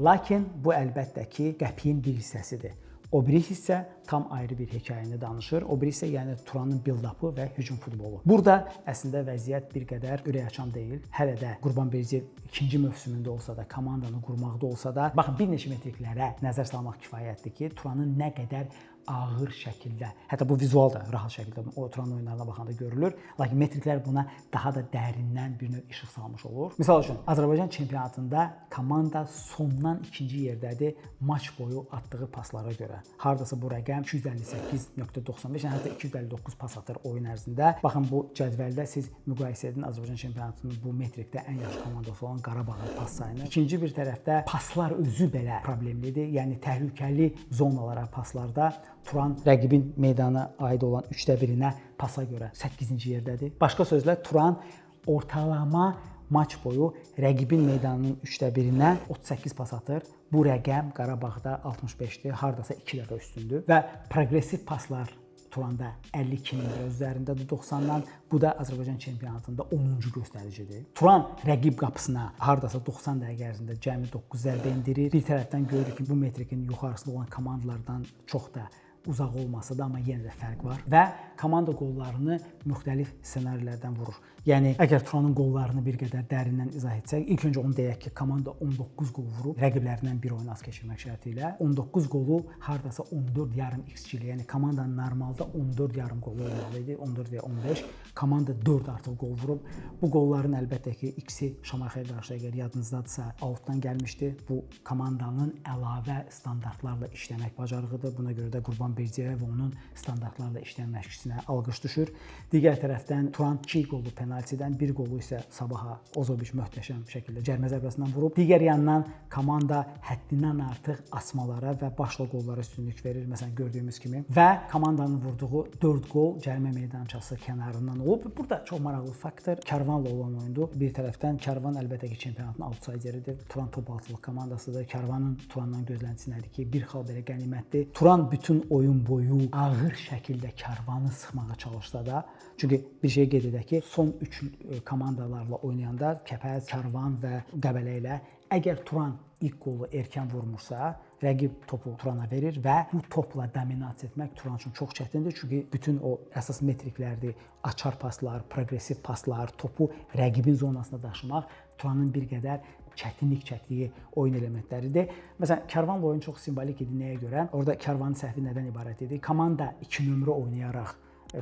[SPEAKER 1] Lakin bu əlbəttə ki, qəpiyin bir hissəsidir. O biri hissə tam ayrı bir hekayəni danışır. O biri hissə yəni Turanın build-up'ı və hücum futbolu. Burada əslində vəziyyət bir qədər ürəkaçan deyil. Hələ də Qurbanberdiyev ikinci mövsümündə olsa da, komandanı qurmaqda olsa da, baxın bir neçə metriklərə nəzər salmaq kifayətdir ki, Turanın nə qədər ağır şəkildə, hətta bu vizual da rahat şəkildə o Turan oyunlarına baxanda görülür. Lakin metriklər buna daha da dərindən bir növ işıq salmış olur. Misal üçün, Azərbaycan çempionatında komanda sondan ikinci yerdədir maç boyu atdığı paslara görə. Hardasa bu rəqəm 258.95, yəni hətta 259 pas atır oyun ərzində. Baxın, bu cədvəldə siz müqayisə edin Azərbaycan çempionatının bu metrikdə ən yaxşı komandası olan Qarabağın pas sayını. İkinci bir tərəfdə paslar özü belə problemlidir. Yəni təhlükəli zonalara paslarda Turan rəqibin meydana aid olan 1/3-ə pasa görə 8-ci yerdədir. Başqa sözlə, Turan ortalama maç boyu rəqibin meydanının 1/3-ə 38 pas atır. Bu rəqəm Qarabağda 65-dir, hardasa 2 dəfə üstündür və progressiv paslar Turanda 52-nin biraz üzərindədir 90-dan. Bu da Azərbaycan çempionatında 10-cu göstəricidir. Turan rəqib qapısına hardasa 90 dəqiqə ərzində cəmi 9 zərbə endirir. Bir tərəfdən görürük ki, bu metrikin yuxarısında olan komandalardan çox da uzaq olmasa da, amma yenə də fərq var və komanda qollarını müxtəlif ssenarilərdən vurur. Yəni, əgər Turanın qollarını bir qədər dərindən izah etsək, ilk öncə onu deyək ki, komanda 19 qol vurub, rəqiblərindən bir oyun az keçirmək şərti ilə 19 qolu hardasa 14,5 XG ilə, yəni komandanın normalda 14,5 qolu olmalı idi, 14 və 15. Komanda 4 artıq qol vurub. Bu qolların əlbəttə ki, ikisi Şamaxıya qarşı, əgər yadınızdadırsa, outdan gəlmişdi. Bu komandanın əlavə standartlarla işləmək bacarığıdır. Buna görə də Qurbanberdiyevə və onun standartlarla işləyən məşqçisinə alqış düşür. Digər tərəfdən Turan 2 qolu penaltidən, bir qolu isə Sabaha Ozoviç möhtəşəm şəkildə cərimə zərbəsindən vurub. Digər yandan komanda həddindən artıq asmalara və başla qollara üstünlük verir, məsələn gördüyümüz kimi. Və komandanın vurduğu 4 qol cərimə meydançası kənarından olub. Burada çox maraqlı faktor Karvanla olan oyundur. Bir tərəfdən Karvan əlbəttə ki, çempionatın outsideridir. Turan topaltılıq komandasıdır. Karvanın Turandan gözləntisi nədir ki, bir xal belə qənimətdir. Turan bütün oyun boyu ağır şəkildə Karvanı sıxmağa çalışsa da, çünki bir şey qeyd edək ki, son 3 komandalarla oynayanda Kəpəz, Karvan və Qəbələ ilə əgər Turan ilk qolu erkən vurmursa, rəqib topu Turana verir və bu topla dominasiya etmək Turan üçün çox çətindir. Çünki bütün o əsas metriklərdir, açar paslar, progressiv paslar, topu rəqibin zonasına daşımaq Turanın bir qədər çətinlik çəkdiyi oyun elementləridir. Məsələn, Karvanla oyun çox simvolik idi nəyə görə? Orada Karvanın səhvi nədən ibarət idi? Komanda 2 nömrə oynayaraq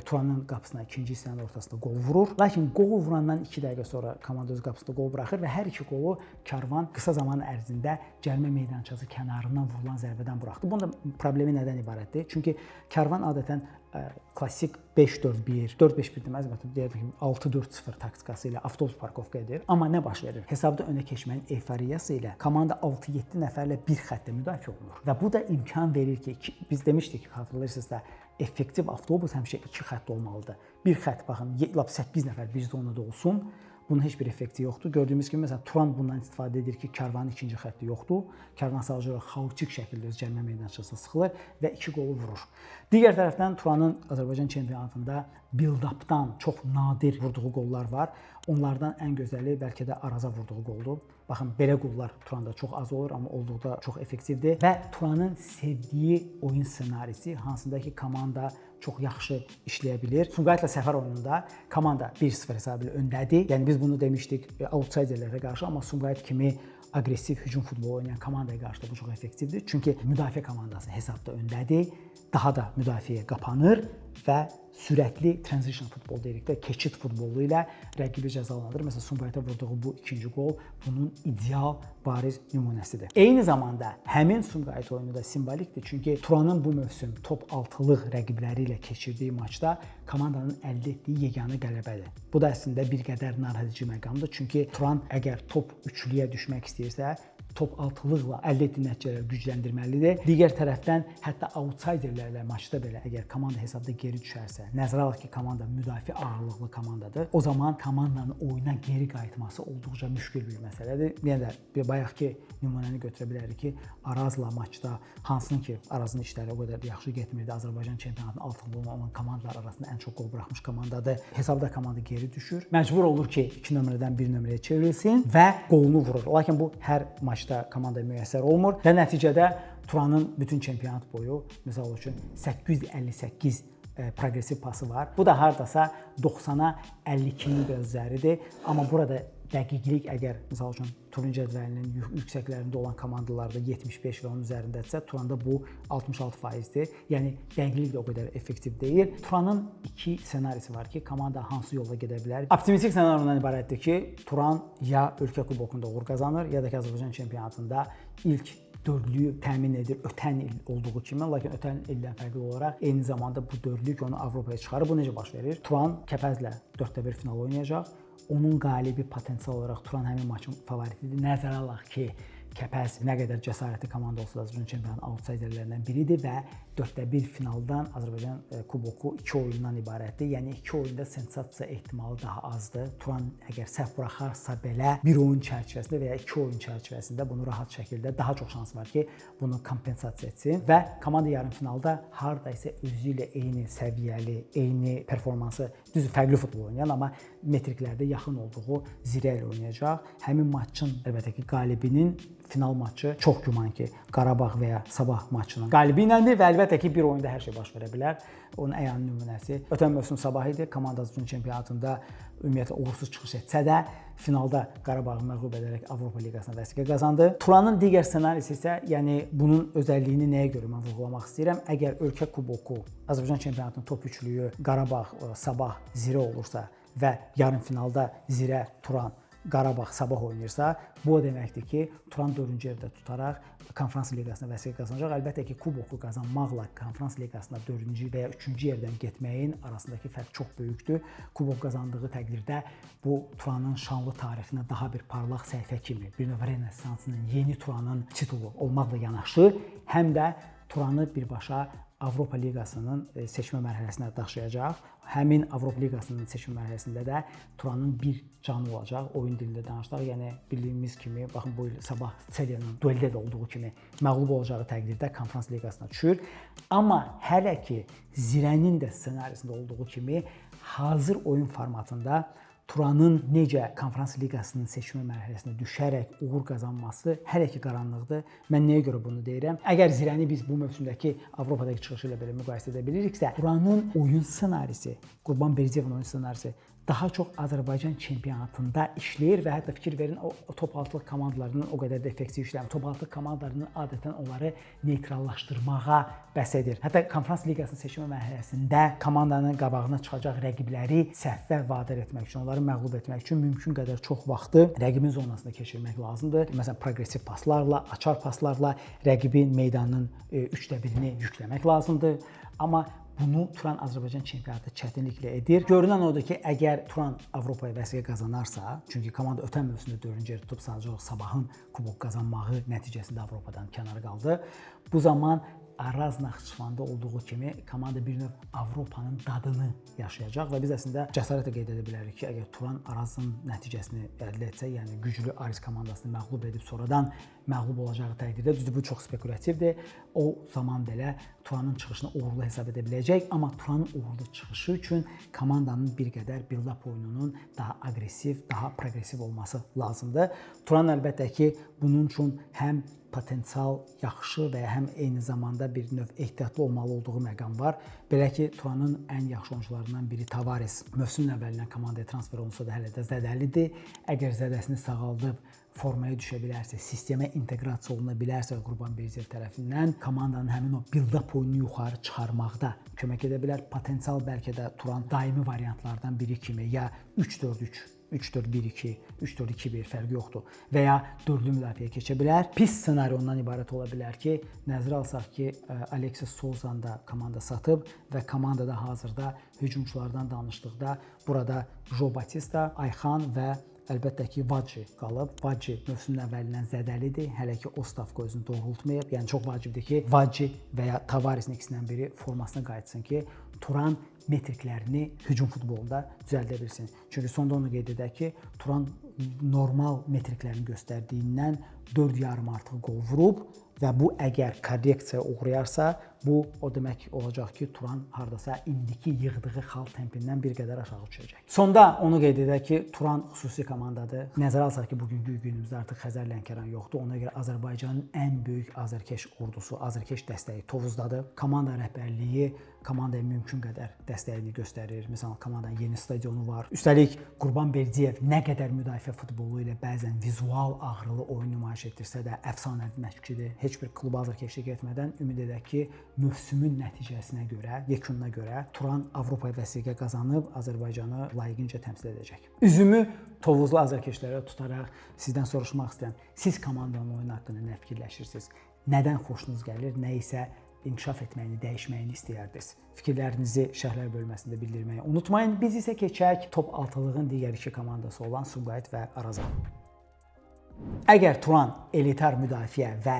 [SPEAKER 1] Turanın qapısına ikinci hissənin ortasında qol vurur. Lakin qol vurandan 2 dəqiqə sonra komanda öz qapısında qol buraxır və hər iki qolu Karvan qısa zaman ərzində cərimə meydançası kənarından vurulan zərbədən buraxdı. Bunun da problemi nədən ibarətdir? Çünki Karvan adətən klassik 5-4-1, 4-5-1 deməz, deyək ki, 6-4-0 taktikası ilə avtobus parkovka edir. Amma nə baş verir? Hesabda önə keçməyin eyfariyası ilə komanda 6-7 nəfərlə bir xəttdə müdafiə olunur. Və bu da imkan verir ki, biz demişdik ki, xatırlayırsınızsa, effektiv avtobus həmişə 2 xətt olmalıdır. Bir xətt, baxın, 8 nəfər bir zonada olsun. Bunun heç bir effekti yoxdur. Gördüyümüz kimi, məsələn, Turan bundan istifadə edir ki, Karvanın ikinci xətti yoxdur. Karvan sadəcə xaotik şəkildə öz cərimə meydançasına sıxılır və 2 qolu vurur. Digər tərəfdən Turanın Azərbaycan çempionatında build-up'dan çox nadir vurduğu qollar var. Onlardan ən gözəli bəlkə də Araza vurduğu qoldur. Baxın, belə qollar Turanda çox az olur, amma olduqda çox effektivdir. Və Turanın sevdiyi oyun ssenarisi, hansında ki, komanda çox yaxşı işləyə bilir. Sumqayıtla səfər oyununda komanda 1-0 hesabı ilə öndədir. Yəni biz bunu demişdik outsiderlərə qarşı, amma Sumqayıt kimi aqressiv hücum futbolu oynayan komandaya qarşı da bu çox effektivdir. Çünki müdafiə komandası hesabda öndədir, daha da müdafiəyə qapanır və sürətli transition futbol deyirik də, keçid futbolu ilə rəqibi cəzalandırır. Məsələn, Sumqayıta vurduğu bu ikinci qol bunun ideal bariz nümunəsidir. Eyni zamanda həmin Sumqayıt oyunu da simvolikdir. Çünki Turanın bu mövsüm top 6-lıq rəqibləri ilə keçirdiyi maçda komandanın əldə etdiyi yeganə qələbədir. Bu da əslində bir qədər narahatedici məqamdır. Çünki Turan əgər top 3-lüyə düşmək istəyirsə, top 6-lıqla əldə etdiyi nəticələri gücləndirməlidir. Digər tərəfdən hətta outsiderlərlə maçda belə əgər komanda hesabda geri düşərsə, nəzərə alaq ki, komanda müdafiə ağırlıqlı komandadır. O zaman komandanın oyuna geri qayıtması olduqca müşkül bir məsələdir. Yəni də bayaqki nümunəni götürə bilərik ki, Arazla maçda hansının ki, Arazın işləri o qədər yaxşı getmirdi. Azərbaycan çempionatının altınlığına olan komandalar arasında ən çox qol buraxmış komandadır. Hesabda komanda geri düşür. Məcbur olur ki, 2 nömrədən 1 nömrəyə çevrilsin və qolunu vurur. Lakin bu hər maçda komanda müyəssər olmur və nəticədə Turanın bütün çempionat boyu məsəl üçün 858 progressiv pası var. Bu da hardasa 90-a 52-nin biraz üzəridir. Amma burada dəqiqlik əgər məsəl üçün turun cədvəlinin yüksəklərində olan komandalarda 75 və onun üzərindədirsə, Turanda bu 66%-dir. Yəni dəqiqlik də o qədər effektiv deyil. Turanın 2 ssenarisi var ki, komanda hansı yolla gedə bilər? Optimistik ssenari ondan ibarətdir ki, Turan ya ölkə kubokunda uğur qazanır, ya da ki Azərbaycan çempionatında ilk dördlüyü təmin edir ötən il olduğu kimi, lakin ötən ildən fərqli olaraq eyni zamanda bu dördlük onu Avropaya çıxarır. Bu necə baş verir? Turan Kəpəzlə 4-1 final oynayacaq. Onun qalibi potensial olaraq Turan həmin maçın favoritidir. Nəzərə alaq ki, Kəpəz nə qədər cəsarətli komanda olsa da Azərbaycan çempionatının outsiderlərindən biridir və 4-1 finaldan Azərbaycan kuboku 2 oyundan ibarətdir. Yəni 2 oyunda sensasiya ehtimalı daha azdır. Turan əgər səhv buraxarsa belə bir oyun çərçivəsində və ya 2 oyun çərçivəsində bunu rahat şəkildə daha çox şans var ki, bunu kompensasiya etsin və komanda yarımfinalda hardaysa özü ilə eyni səviyyəli, eyni performansı, düzdür fərqli futbol oynayan, amma metriklərdə yaxın olduğu Zirə ilə oynayacaq. Həmin maçın əlbəttə ki, qalibinin final maçı çox güman ki, Qarabağ və ya Sabah maçının qalibi iləndir və əlbəttə ki, bir oyunda hər şey baş verə bilər. Onun əyan nümunəsi ötən mövsüm Sabah idi. Komanda Azərbaycan çempionatında ümumiyyətlə uğursuz çıxış etsə də finalda Qarabağı məğlub edərək Avropa Liqasına vəsiqə qazandı. Turanın digər ssenarisi isə, yəni bunun özəlliyini nəyə görə mən vurğulamaq istəyirəm? Əgər ölkə kuboku Azərbaycan çempionatının top üçlüyü Qarabağ, Sabah, Zirə olursa və yarım finalda Zirə, Turan, Qarabağ, Sabah oynayırsa, bu o deməkdir ki, Turan 4-cü yerdə tutaraq Konfrans Liqasına vəsiqə qazanacaq. Əlbəttə ki, kuboku qazanmaqla Konfrans Liqasına 4-cü və ya 3-cü yerdən getməyin arasındakı fərq çox böyükdür. Kubok qazandığı təqdirdə bu Turanın şanlı tarixinə daha bir parlaq səhifə kimi, bir növ renesansının, yeni Turanın titulu olmaqla yanaşı, həm də Turanı birbaşa Avropa Liqasının seçmə mərhələsinə daşıyacaq. Həmin Avropa Liqasının seçmə mərhələsində də Turanın bir canı olacaq. Oyun dilində danışsaq, yəni bildiyimiz kimi, baxın bu il Sabah Celyanın dueldə də olduğu kimi məğlub olacağı təqdirdə Konfrans Liqasına düşür. Amma hələ ki Zirənin də ssenarisində olduğu kimi hazır oyun formatında Turanın necə Konfrans Liqasının seçmə mərhələsinə düşərək uğur qazanması hələ ki qaranlıqdır. Mən nəyə görə bunu deyirəm? Əgər Zirəni biz bu mövsümdəki Avropadakı çıxışı ilə belə müqayisə edə biliriksə, Turanın oyun ssenarisi, Qurban Berziyevin oyun ssenarisi daha çox Azərbaycan çempionatında işləyir və hətta fikir verin o top altlıq komandalarının o qədər də effektiv işləmir. Top altlıq komandalarının adətən onları neytrallaşdırmağa bəs edir. Hətta Konfrans Liqasının seçmə mərhələsində komandanın qabağına çıxacaq rəqibləri səhvə vadar etmək üçün, onları məğlub etmək üçün mümkün qədər çox vaxtı rəqibin zonasında keçirmək lazımdır. Məsələn, progressiv paslarla, açar paslarla rəqibin meydanının 1/3-ni yükləmək lazımdır. Amma bunu Turan Azərbaycan çempionatı çətinliklə edir. Görünən odur ki, əgər Turan Avropaya vəsiqə qazanarsa, çünki komanda ötən mövsümdə 4-cü yer tutub sadəcə Sabahın kubok qazanmağı nəticəsində Avropadan kənar qaldı. Bu zaman Araz Naxçıvanda olduğu kimi komanda bir növ Avropanın dadını yaşayacaq və biz əslində cəsarətlə qeyd edə bilərik ki, əgər Turan Arazın nəticəsini əldə etsə, yəni güclü Aris komandasını məğlub edib sonradan məğlub olacağı təqdirdə, düzdür bu çox spekulativdir. O zaman belə Turanın çıxışını uğurlu hesab edə biləcək, amma Turanın uğurlu çıxışı üçün komandanın bir qədər build-up oyununun daha aqressiv, daha progressiv olması lazımdır. Turan əlbəttə ki, bunun üçün həm potensial yaxşı və həm eyni zamanda bir növ ehtiyatlı olmalı olduğu məqam var. Belə ki, Turanın ən yaxşı oyuncularından biri Tavares mövsümün əvvəlindən komandaya transfer olunsa da hələ də zədəlidir. Əgər zədəsini sağaldıb formaya düşə bilərsə, sistemə inteqrasiya oluna bilərsə Qurbanberdiyev tərəfindən komandanın həmin o build-up oyununu yuxarı çıxarmaqda kömək edə bilər. Potensial bəlkə də Turan daimi variantlardan biri kimi ya 3-4-3, 3-4-1-2, 3-4-2-1 fərqi yoxdur və ya dördlü müdafiəyə keçə bilər. Pis ssenari ondan ibarət ola bilər ki, nəzərə alsaq ki, Alexis Souza'nı da komanda satıb və komandada hazırda hücumçulardan danışdıqda burada Jo Batista, Ayxan və əlbəttə ki, Vadji qalıb. Vadji mövsümün əvvəlindən zədəlidir. Hələ ki, o stavka özünü doğrultmayıb. Yəni çox vacibdir ki, Vadji və ya Tavaresin ikisindən biri formasına qayıtsın ki, Turan metriklərini hücum futbolunda düzəldə bilsin. Çünki sonda onu qeyd edək ki, Turan normal metriklərini göstərdiyindən 4,5 artıq qol vurub və bu əgər korreksiyaya uğrayarsa, bu o demək olacaq ki, Turan hardasa indiki yığdığı xal tempindən bir qədər aşağı düşəcək. Sonda onu qeyd edək ki, Turan xüsusi komandadır. Nəzərə alsaq ki, bugünkü günümüzdə artıq Xəzər Lənkəran yoxdur. Ona görə Azərbaycanın ən böyük azərkeş ordusu, azərkeş dəstəyi Tovuzdadır. Komanda rəhbərliyi komandaya mümkün qədər dəstəyini göstərir. Məsələn, komandanın yeni stadionu var. Üstəlik Qurbanberdiyev nə qədər müdafiə futbolu ilə bəzən vizual ağrılı oyun nümayiş etdirsə də əfsanəvi məşqçidir. Heç bir kluba azərkeşlik etmədən ümid edək ki, mövsümün nəticəsinə görə, yekununa görə Turan Avropa vəsiqə qazanıb Azərbaycanı layiqincə təmsil edəcək. Üzümü Tovuzlu azərkeşlərə tutaraq sizdən soruşmaq istəyirəm. Siz komandanın oyunu haqqında nə fikirləşirsiniz? Nədən xoşunuz gəlir? Nə isə inkişaf etməyini, dəyişməyini istəyərdiniz? Fikirlərinizi şərhlər bölməsində bildirməyi unutmayın. Biz isə keçək top 6-lığın digər iki komandası olan Sumqayıt və Arazan. Əgər Turan elitar müdafiə və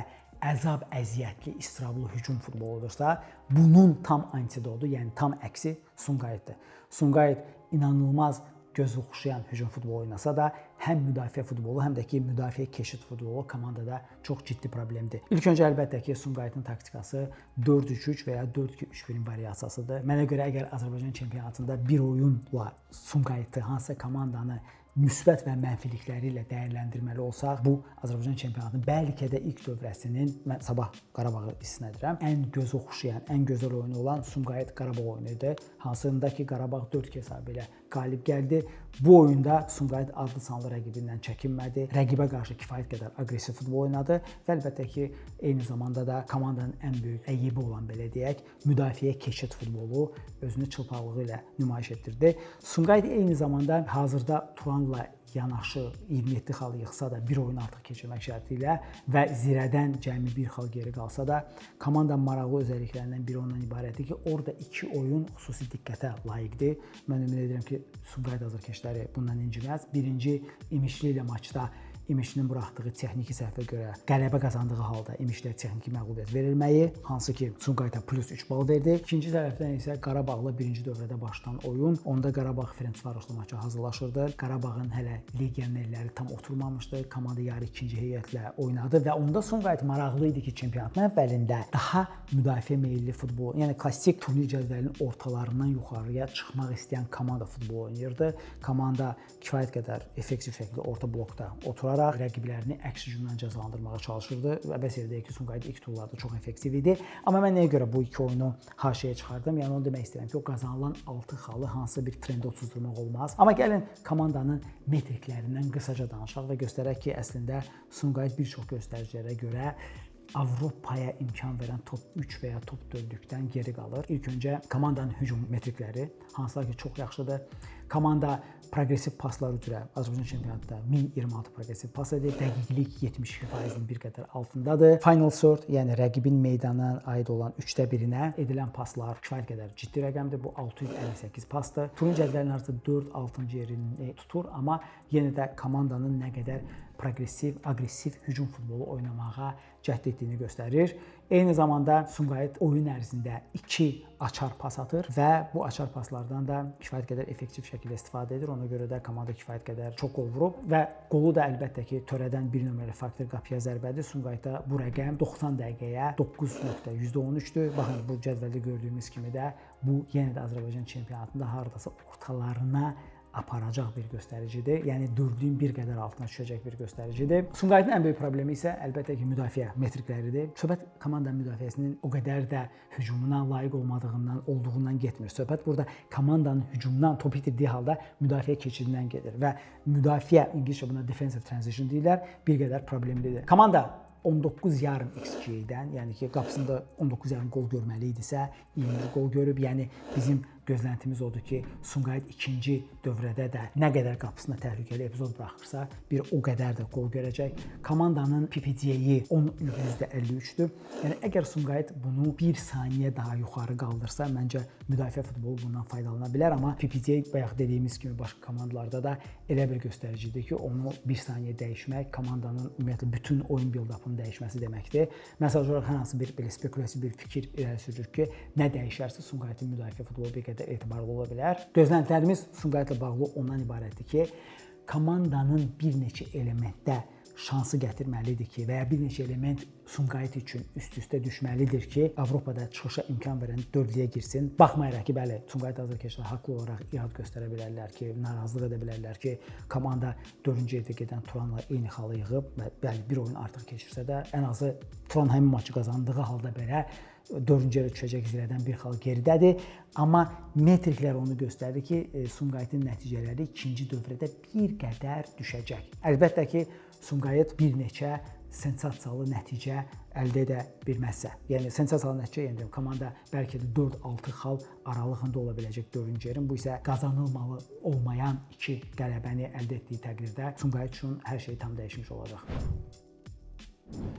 [SPEAKER 1] əzab-əziyyətli, istirablı hücum futboludursa, bunun tam antidotu, yəni tam əksi Sumqayıtdır. Sumqayıt inanılmaz göz oxşayan hücum futbolu oynasa da, həm müdafiə futbolu, həm də ki, müdafiə keçid futbolu komandada çox ciddi problemdir. İlk öncə əlbəttə ki, Sumqayıtın taktikası 4-3-3 və ya 4-2-3-1-in variasiyasıdır. Mənə görə əgər Azərbaycan çempionatında bir oyunla Sumqayıtı, hansısa komandanı müsbət və mənfilikləri ilə dəyərləndirməli olsaq, bu Azərbaycan çempionatının bəlkə də ilk dövrəsinin, mən sabah Qarabağı istisna edirəm, ən göz oxşayan, ən gözəl oyunu olan Sumqayıt Qarabağ oyunu idi. Hansında ki, Qarabağ 4-2 hesabı ilə qalib gəldi. Bu oyunda Sumqayıt adlı sanlı rəqibindən çəkinmədi. Rəqibə qarşı kifayət qədər aqressiv futbol oynadı və əlbəttə ki, eyni zamanda da komandanın ən böyük əyibi olan, belə deyək, müdafiəyə keçid futbolu özünü çılpaqlığı ilə nümayiş etdirdi. Sumqayıt eyni zamanda hazırda Turanla yanaşı 27 xal yığsa da bir oyun artıq keçirmək şərti ilə və zirədən cəmi bir xal geri qalsa da, komandanın maraqlı özəlliklərindən biri ondan ibarətdir ki, orada iki oyun xüsusi diqqətə layiqdir. Mən ümid edirəm ki, Sumqayıt azərkeşləri bundan inciməz. Birinci, İmişli ilə maçda İmişlinin buraxdığı texniki səhvə görə qələbə qazandığı halda İmişliyə texniki məğlubiyyət verilməyi, hansı ki, Sumqayıta plus 3 bal verdi. İkinci tərəfdən isə Qarabağla birinci dövrədə başlayan oyun. Onda Qarabağ Ferencvaroslu maça hazırlaşırdı. Qarabağın hələ legionerləri tam oturmamışdı. Komanda yarı ikinci heyətlə oynadı və onda Sumqayıt maraqlı idi ki, çempionatın əvvəlində daha müdafiə meyilli futbol, yəni klassik turnir cədvəlinin ortalarından yuxarıya çıxmaq istəyən komanda futbol oynayırdı. Komanda kifayət qədər effektiv şəkildə orta blokda oturaraq rəqiblərini əks hücumdan cəzalandırmağa çalışırdı və bəs yerdə ki, Sumqayıt ilk turlarda çox effektiv idi. Amma mən nəyə görə bu iki oyunu haşiyə çıxardım? Yəni onu demək istəyirəm ki, o qazanılan 6 xalı hansısa bir trendə otuzdurmaq olmaz. Amma gəlin komandanın metriklərindən qısaca danışaq və göstərək ki, əslində Sumqayıt bir çox göstəricilərə görə Avropaya imkan verən top 3 və ya top 4-lükdən geri qalır. İlk öncə komandanın hücum metrikləri, hansılar ki, çox yaxşıdır. Komanda progressiv paslar üzrə Azərbaycan çempionatında 1026 progressiv pas edir. Dəqiqlik 72%-nin bir qədər altındadır. Final third, yəni rəqibin meydana aid olan 1/3-nə edilən paslar kifayət qədər ciddi rəqəmdir. Bu 658 pasdır. Turun cədvəlinin arasında 4-6-cı yerini tutur, amma yenə də komandanın nə qədər progressiv, aqressiv hücum futbolu oynamağa cəhd etdiyini göstərir. Eyni zamanda Sumqayıt oyun ərzində 2 açar pas atır və bu açar paslardan da kifayət qədər effektiv şəkildə istifadə edir. Ona görə də komanda kifayət qədər çox qol vurub və qolu da əlbəttə ki, törədən bir nömrəli faktor qapıya zərbədir. Sumqayıtda bu rəqəm 90 dəqiqəyə 9.13-dür. Baxın, bu cədvəldə gördüyümüz kimi də bu yenə də Azərbaycan çempionatında hardasa ortalarına aparacaq bir göstəricidir. Yəni 4-ün bir qədər altına düşəcək bir göstəricidir. Sumqayıtın ən böyük problemi isə əlbəttə ki, müdafiə metrikləridir. Söhbət komandanın müdafiəsinin o qədər də hücumuna layiq olduğundan getmir. Söhbət burada komandanın hücumdan top itirdiyi halda müdafiə keçidindən gedir və müdafiə, ingiliscə buna defensive transition deyirlər, bir qədər problemlidir. Komanda 19 yarım XG-dən, yəni ki, qapısında 19 yarım qol görməli idisə, 20 qol görüb. Yəni bizim gözləntimiz odur ki, Sumqayıt ikinci dövrədə də nə qədər qapısına təhlükəli epizod buraxırsa, bir o qədər də qol görəcək. Komandanın PPG-yi 10,53-dür. Yəni əgər Sumqayıt bunu 1 saniyə daha yuxarı qaldırsa, məncə müdafiə futbolu bundan faydalana bilər, amma PPG bayaq dediyimiz kimi başqa komandalarda da elə bir göstəricidir ki, onu 1 saniyə dəyişmək komandanın ümumiyyətlə bütün oyun build-up'ının dəyişməsi deməkdir. Məsəl olaraq hər hansı bir belə spekulyasiv bir fikir irəli sürür ki, nə dəyişərsə Sumqayıtın müdafiə futbolu bir qədər etibarlı ola bilər. Gözləntilərimiz Sumqayıtla bağlı ondan ibarətdir ki, komandanın bir neçə elementdə şansı gətirməlidir ki, və ya bir neçə element Sumqayıt üçün üst-üstə düşməlidir ki, Avropada çıxışa imkan verən dördlüyə girsin. Baxmayaraq ki, bəli, Sumqayıt azarkeşlər haqlı olaraq irad göstərə bilərlər ki, narazılıq edə bilərlər ki, komanda 4-cü yerdə gedən Turanla eyni xalı yığıb və bəli, bir oyun artıq keçirsə də, ən azı Turan həmin maçı qazandığı halda belə 4-cü yerə düşəcək zirədən bir xal geridədir. Amma metriklər onu göstərir ki, Sumqayıtın nəticələri ikinci dövrədə bir qədər düşəcək. Əlbəttə ki, Sumqayıt bir neçə sensasiyalı nəticə əldə edə bilməzsə, yəni sensasiyalı nəticə, yəni komanda bəlkə də 4-6 xal aralığında ola biləcək 4-cü yerin. Bu isə qazanılmalı olmayan 2 qələbəni əldə etdiyi təqdirdə Sumqayıt üçün hər şey tam dəyişmiş olacaq.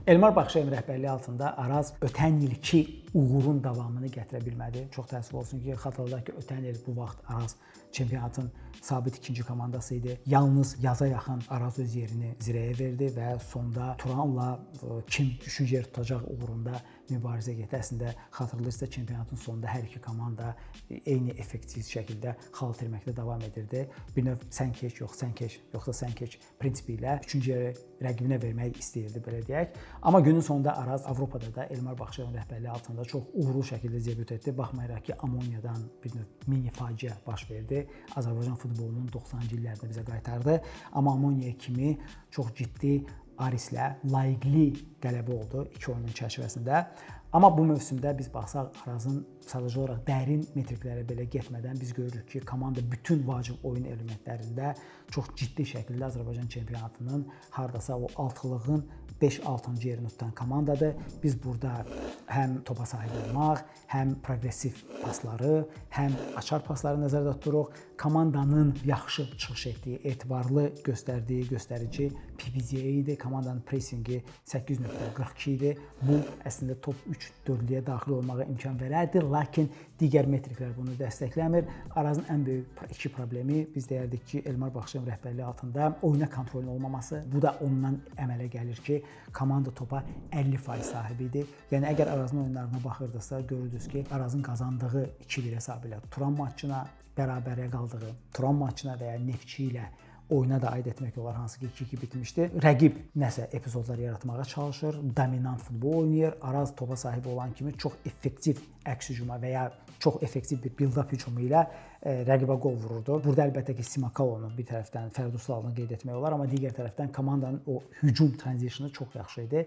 [SPEAKER 1] Elmar Baxşıyevin rəhbərliyi altında Araz ötən ilki uğurun davamını gətirə bilmədi. Çox təəssüf olsun ki, xatırladaq ki, ötən il bu vaxt Araz çempionatın sabit ikinci komandası idi. Yalnız yaza yaxın Araz öz yerini zirəyə verdi və sonda Turanla kim üçüncü yer tutacaq uğrunda mübarizə getdi. Əslində xatırlayırsınızsa çempionatın sonunda hər iki komanda eyni effektiv şəkildə xal itirməkdə davam edirdi. Bir növ sən keç, yox sən keç, yoxsa sən keç prinsipi ilə üçüncü yeri rəqibinə vermək istəyirdi, belə deyək. Amma günün sonunda Araz Avropada da Elmar Baxşıyevin rəhbərliyi altında çox uğurlu şəkildə debüt etdi. Baxmayaraq ki, Amoniyadan bir növ mini faciə baş verdi. Azərbaycan futbolunun 90-cı illərdə bizə qaytardı. Amma Amoniya kimi çox ciddi Arislə layiqli qələbə oldu 2 oyunun çərçivəsində. Amma bu mövsümdə biz baxsaq Arazın sadəcə olaraq dərin metriklərə belə getmədən biz görürük ki, komanda bütün vacib oyun elementlərində çox ciddi şəkildə Azərbaycan çempionatının hardasa o altılığın 5-6-cı yerini tutan komandadır. Biz burada həm topa sahib olmaq, həm progressiv pasları, həm açar pasları nəzərdə tuturuq. Komandanın yaxşı çıxış etdiyi, etibarlı göstərdiyi göstərici PPG idi. Komandanın pressingi 8.42 idi. Bu əslində top 3-4-lüyə daxil olmağa imkan verərdi, lakin digər metriklər bunu dəstəkləmir. Arazın ən böyük 2 problemi biz deyərdik ki, Elmar Baxşıyevin rəhbərliyi altında oyuna kontrolün olmaması. Bu da ondan əmələ gəlir ki, komanda topa 50% sahibi idi. Yəni əgər Arazın oyunlarına baxırdınızsa, görürdünüz ki, Arazın qazandığı 2-1 hesabı ilə Turan maçına, bərabərə qaldığı Turan maçına və ya Neftçi ilə oyuna da aid etmək olar, hansı ki 2-2 bitmişdi. Rəqib nəsə epizodlar yaratmağa çalışır, dominant futbol oynayır. Araz topa sahib olan kimi çox effektiv əks hücuma və ya çox effektiv bir build-up hücumu ilə rəqibə qol vururdu. Burada əlbəttə ki, Simakalonu bir tərəfdən Fərdi Ustalını qeyd etmək olar, amma digər tərəfdən komandanın o hücum transitionu çox yaxşı idi.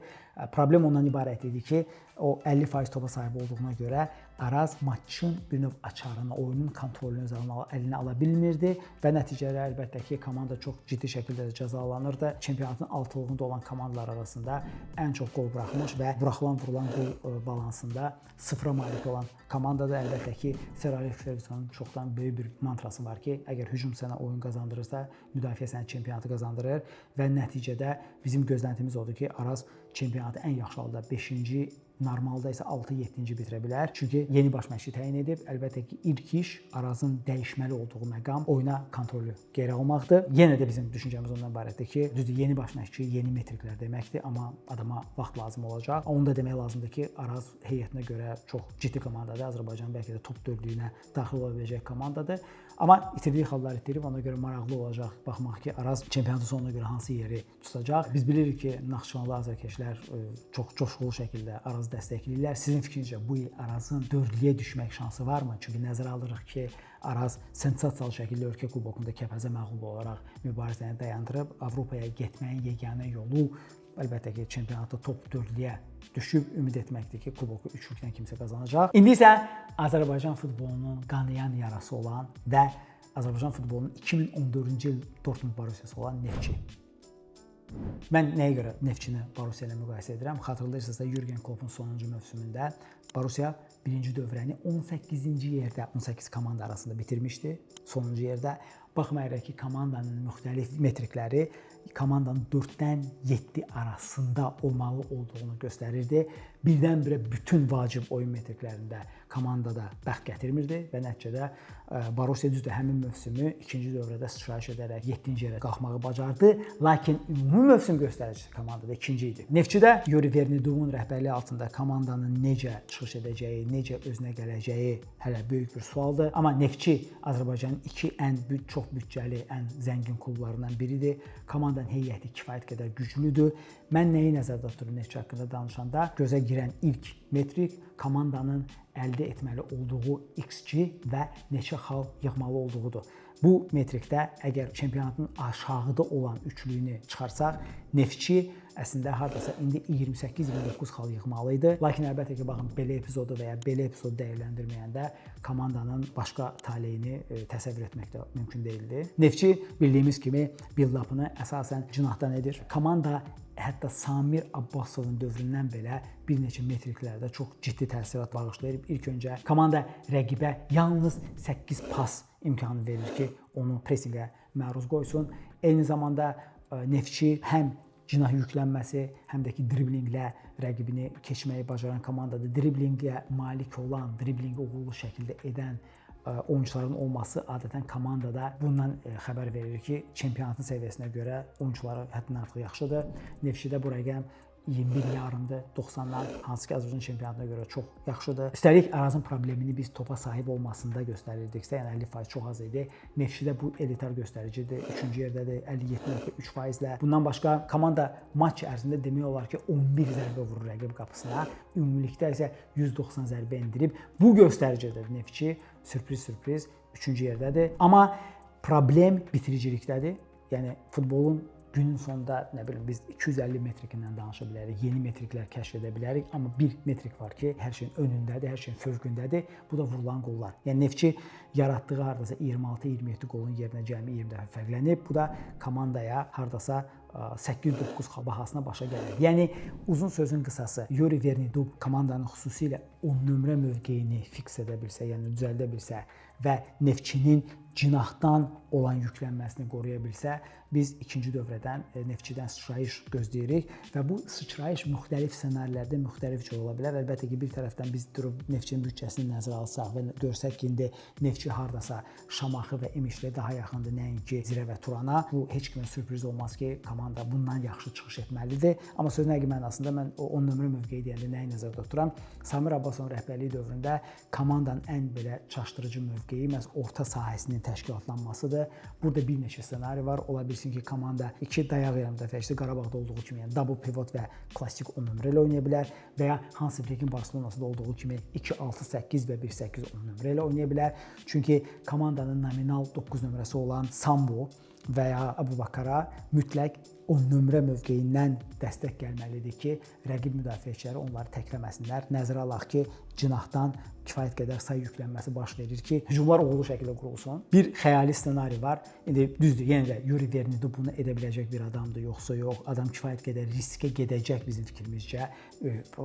[SPEAKER 1] Problem ondan ibarət idi ki, o 50% topa sahib olduğuna görə Araz maçın bir növ açarını, oyunun kontrolünü öz əlinə ala bilmirdi və nəticədə əlbəttə ki, komanda çox ciddi şəkildə də cəzalanırdı. Çempionatın altılığında olan komandalar arasında ən çox qol buraxmış və buraxılan-vurulan qol balansında sıfıra malik olan komandada əlbəttə ki, Sir Alex Fergusonun çoxdan böyük bir mantrası var ki, əgər hücum sənə oyun qazandırırsa, müdafiə sənə çempionatı qazandırır və nəticədə bizim gözləntimiz odur ki, Araz çempionatı ən yaxşı halda 5-ci, normalda isə 6-7-ci bitirə bilər. Çünki yeni baş məşqçi təyin edib. Əlbəttə ki, ilk iş Arazın dəyişməli olduğu məqam oyuna kontrolü geri almaqdır. Yenə də bizim düşüncəmiz ondan ibarətdir ki, düzdür, yeni baş məşqçi, yeni metriklər deməkdir, amma adama vaxt lazım olacaq. Onu da demək lazımdır ki, Araz heyətinə görə çox ciddi komandadır. Azərbaycan bəlkə də top 4-lüyünə daxil ola biləcək komandadır. Amma itirdiyi xallar itirib, ona görə maraqlı olacaq baxmaq ki, Araz çempionatın sonuna görə hansı yeri tutacaq. Biz bilirik ki, Naxçıvanlı azarkeşlər çox coşqulu şəkildə Arazı Arazı dəstəkləyirlər. Sizin fikrincə bu il Arazın dördlüyə düşmək şansı varmı? Çünki nəzərə alırıq ki, Araz sensasiyalı şəkildə ölkə kubokunda Kəpəzə məğlub olaraq mübarizəni dayandırıb. Avropaya getməyin yeganə yolu əlbəttə ki, çempionatda top 4-lüyə düşüb ümid etməkdir ki, kuboku üçlükdən kimsə qazanacaq. İndi isə Azərbaycan futbolunun qanayan yarası olan və Azərbaycan futbolunun 2014-cü il Dortmund Borussiyası olan Neftçi. Mən nəyə görə Neftçini Borussia ilə müqayisə edirəm? Xatırlayırsınızsa Jürgen Kloppun sonuncu mövsümündə Borussia birinci dövrəni 18-ci yerdə 18 komanda arasında bitirmişdi. Sonuncu yerdə baxmayaraq ki, komandanın müxtəlif metrikləri komandanın 4-dən 7 arasında olmalı olduğunu göstərirdi. Birdən-birə bütün vacib oyun metriklərində komandada bəxt gətirmirdi və nəticədə Borussia düzdür həmin mövsümü ikinci dövrədə sıçrayış edərək 7-ci yerə qalxmağı bacardı, lakin ümumi mövsüm göstəricisi komandada ikinci idi. Neftçidə Yuri Vernidovun rəhbərliyi altında komandanın necə çıxış edəcəyi, necə özünə gələcəyi hələ böyük bir sualdır. Amma Neftçi Azərbaycanın iki çox büdcəli, ən zəngin klublarından biridir. Komandanın heyəti kifayət qədər güclüdür. Mən nəyi nəzərdə tuturum Neftçi haqqında danışanda? Gözə girən ilk metrik komandanın əldə etməli olduğu XG və neçə xal yığmalı olduğudur. Bu metrikdə əgər çempionatın aşağıda olan üçlüyünü çıxarsaq, Neftçi əslində hardasa indi 28-29 xal yığmalı idi. Lakin əlbəttə ki, baxın, belə epizodu və ya belə epizodu dəyərləndirməyəndə komandanın başqa taleyini təsəvvür etmək də mümkün deyildi. Neftçi bildiyimiz kimi build-up'ını əsasən cinahdan edir. Komanda hətta Samir Abbasovun dövründən belə bir neçə metriklərdə çox ciddi təsirat bağışlayır. İlk öncə komanda rəqibə yalnız 8 pas imkanı verir ki, onu presinqə məruz qoysun. Eyni zamanda Neftçi həm cinah yüklənməsi, həm də ki, driblinglə rəqibini keçməyi bacaran komandadır. Driblingə malik olan, driblingi uğurlu şəkildə edən oyuncuların olması adətən komandada bundan xəbər verir ki, çempionatın səviyyəsinə görə oyuncuları həddindən artıq yaxşıdır. Neftçidə bu rəqəm 21 yarımdır 90-dan, hansı ki Azərbaycan çempionatına görə çox yaxşıdır. Üstəlik Arazın problemini biz topa sahib olmasında göstərirdiksə, yəni 50% çox az idi. Neftçidə bu elitar göstəricidir. 3-cü yerdədir 57.3%-lə. Bundan başqa komanda maç ərzində demək olar ki 11 zərbə vurur rəqib qapısına. Ümumilikdə isə 190 zərbə endirib. Bu göstəricidir Neftçi. Sürpriz 3-cü yerdədir. Amma problem bitiricilikdədir. Yəni futbolun günün sonunda nə bilim biz 250 metrikindən danışa bilərik, yeni metriklər kəşf edə bilərik, amma bir metrik var ki, hər şeyin önündədir, hər şeyin fövqündədir. Bu da vurulan qollar. Yəni Neftçi yaratdığı hardasa 26-27 qolun yerinə cəmi 20 dəfə fərqlənib. Bu da komandaya hardasa 8-9 bahasına başa gəlir. Yəni uzun sözün qısası, Yuri Vernidov komandanın xüsusilə 10 nömrə mövqeyini fiks edə bilsə, yəni düzəldə bilsə və Neftçinin cinahdan olan yüklənməsini qoruya bilsə, biz ikinci dövrədən Neftçidən sıçrayış gözləyirik və bu sıçrayış müxtəlif ssenarilərdə müxtəlif cür ola bilər. Əlbəttə ki, bir tərəfdən biz durub Neftçinin bütçəsini nəzərə alsaq və görsək ki, indi Neftçi hardasa Şamaxı və İmişlə daha yaxındır, nəinki Zirə və Turana. Bu heç kimə sürpriz olmaz ki, komanda bundan yaxşı çıxış etməlidir. Amma sözün həqiqi mənasında mən o 10 nömrə mövqeyi deyəndə nəyi nəzərdə tuturam? Samir Abbasovun rəhbərliyi dövründə komandanın ən belə çaşdırıcı mövqeyi məhz orta sahəsinin təşkilatlanmasıdır. Burada bir neçə ssenari var. Ola bilsin ki, komanda iki dayaq yerə müdafiəçisi Qarabağda olduğu kimi, yəni double pivot və klassik 10 nömrə ilə oynaya bilər və ya Hansi Flikin Barselonasında olduğu kimi 2-6-8 və 1-8-10 nömrə ilə oynaya bilər. Çünki komandanın nominal 9 nömrəsi olan Sambo və ya Abubakara mütləq 10 nömrə mövqeyindən dəstək gəlməlidir ki, rəqib müdafiəçiləri onları təkləməsinlər. Nəzərə alaq ki, cinahdan kifayət qədər say yüklənməsi baş verir ki, hücumlar uğurlu şəkildə qurulsun. Bir xəyali ssenari var. İndi düzdür, yenə də Yuri Vernidov bunu edə biləcək bir adamdır, yoxsa yox. Adam kifayət qədər riskə gedəcək bizim fikrimizcə,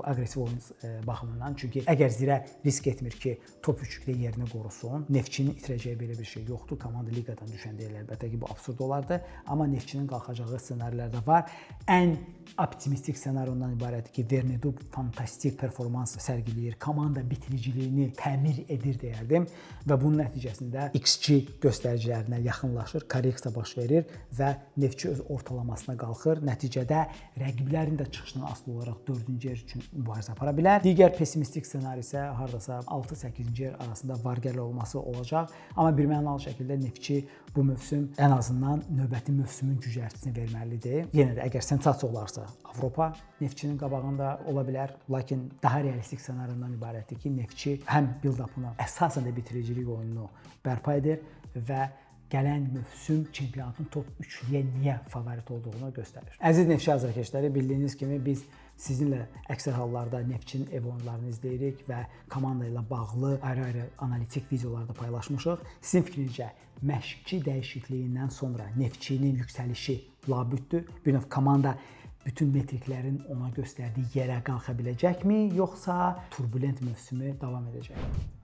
[SPEAKER 1] aqressiv oyun baxımından. Çünki əgər Zirə risk etmir ki, top üçlükdə yerini qorusun, Neftçinin itirəcəyi belə bir şey yoxdur. Komanda liqadan düşəndə elə əlbəttə ki, bu absurd olardı. Amma Neftçinin qalxacağı ssenarilər də var. Ən optimistik ssenari ondan ibarətdir ki, Vernidov fantastik performans sərgiləyir, komanda bitiriciliyini təmir edir deyərdim və bunun nəticəsində XG göstəricilərinə yaxınlaşır, korreksiya baş verir və Neftçi öz ortalamasına qalxır. Nəticədə rəqiblərin də çıxışından asılı olaraq 4-cü yer üçün mübarizə apara bilər. Digər pessimistik ssenari isə hardasa 6-8-ci yer arasında var-gəl olması olacaq. Amma birmənalı şəkildə Neftçi bu mövsüm ən azından növbəti mövsümün cücərtisini verməlidir. gözləməlidir. Yenə də əgər sensasiya olarsa, Avropa Neftçinin qabağında ola bilər, lakin daha realistik ssenariyadan ibarətdir ki, Neftçi həm build-up'ını, əsasən də bitiricilik oyununu bərpa edir və gələn mövsüm çempionatın top 3-lüyə niyə favorit olduğunu göstərir. Əziz Neftçi azarkeşləri, bildiyiniz kimi biz sizinlə əksər hallarda Neftçinin ev oyunlarını izləyirik və komanda ilə bağlı ayrı-ayrı analitik videolarda paylaşmışıq. Sizin fikrincə məşqçi dəyişikliyindən sonra Neftçinin yüksəlişi labüddür? Bir növ komanda bütün metriklərin ona göstərdiyi yerə qalxa biləcəkmi, yoxsa turbulent mövsümü davam edəcək?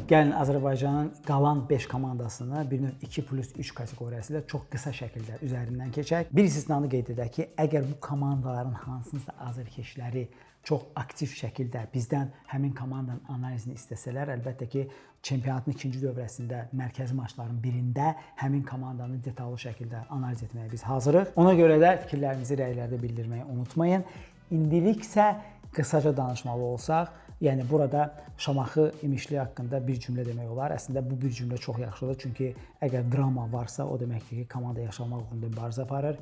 [SPEAKER 1] Gəlin Azərbaycanın qalan 5 komandasını bir növ 2+3 kateqoriyası ilə çox qısa şəkildə üzərindən keçək. Bir istisnanı qeyd edək ki, əgər bu komandaların hansınsa azarkeşləri çox aktiv şəkildə bizdən həmin komandanın analizini istəsələr, əlbəttə ki, çempionatın ikinci dövrəsində mərkəzi maçların birində həmin komandanı detallı şəkildə analiz etməyə biz hazırıq. Ona görə də fikirlərinizi rəylərdə bildirməyi unutmayın. İndilik isə qısaca danışmalı olsaq, yəni burada Şamaxı İmişli haqqında bir cümlə demək olar. Əslində bu bir cümlə çox yaxşıdır, çünki əgər drama varsa, o deməkdir ki, komanda yaşamaq uğrunda mübarizə aparır.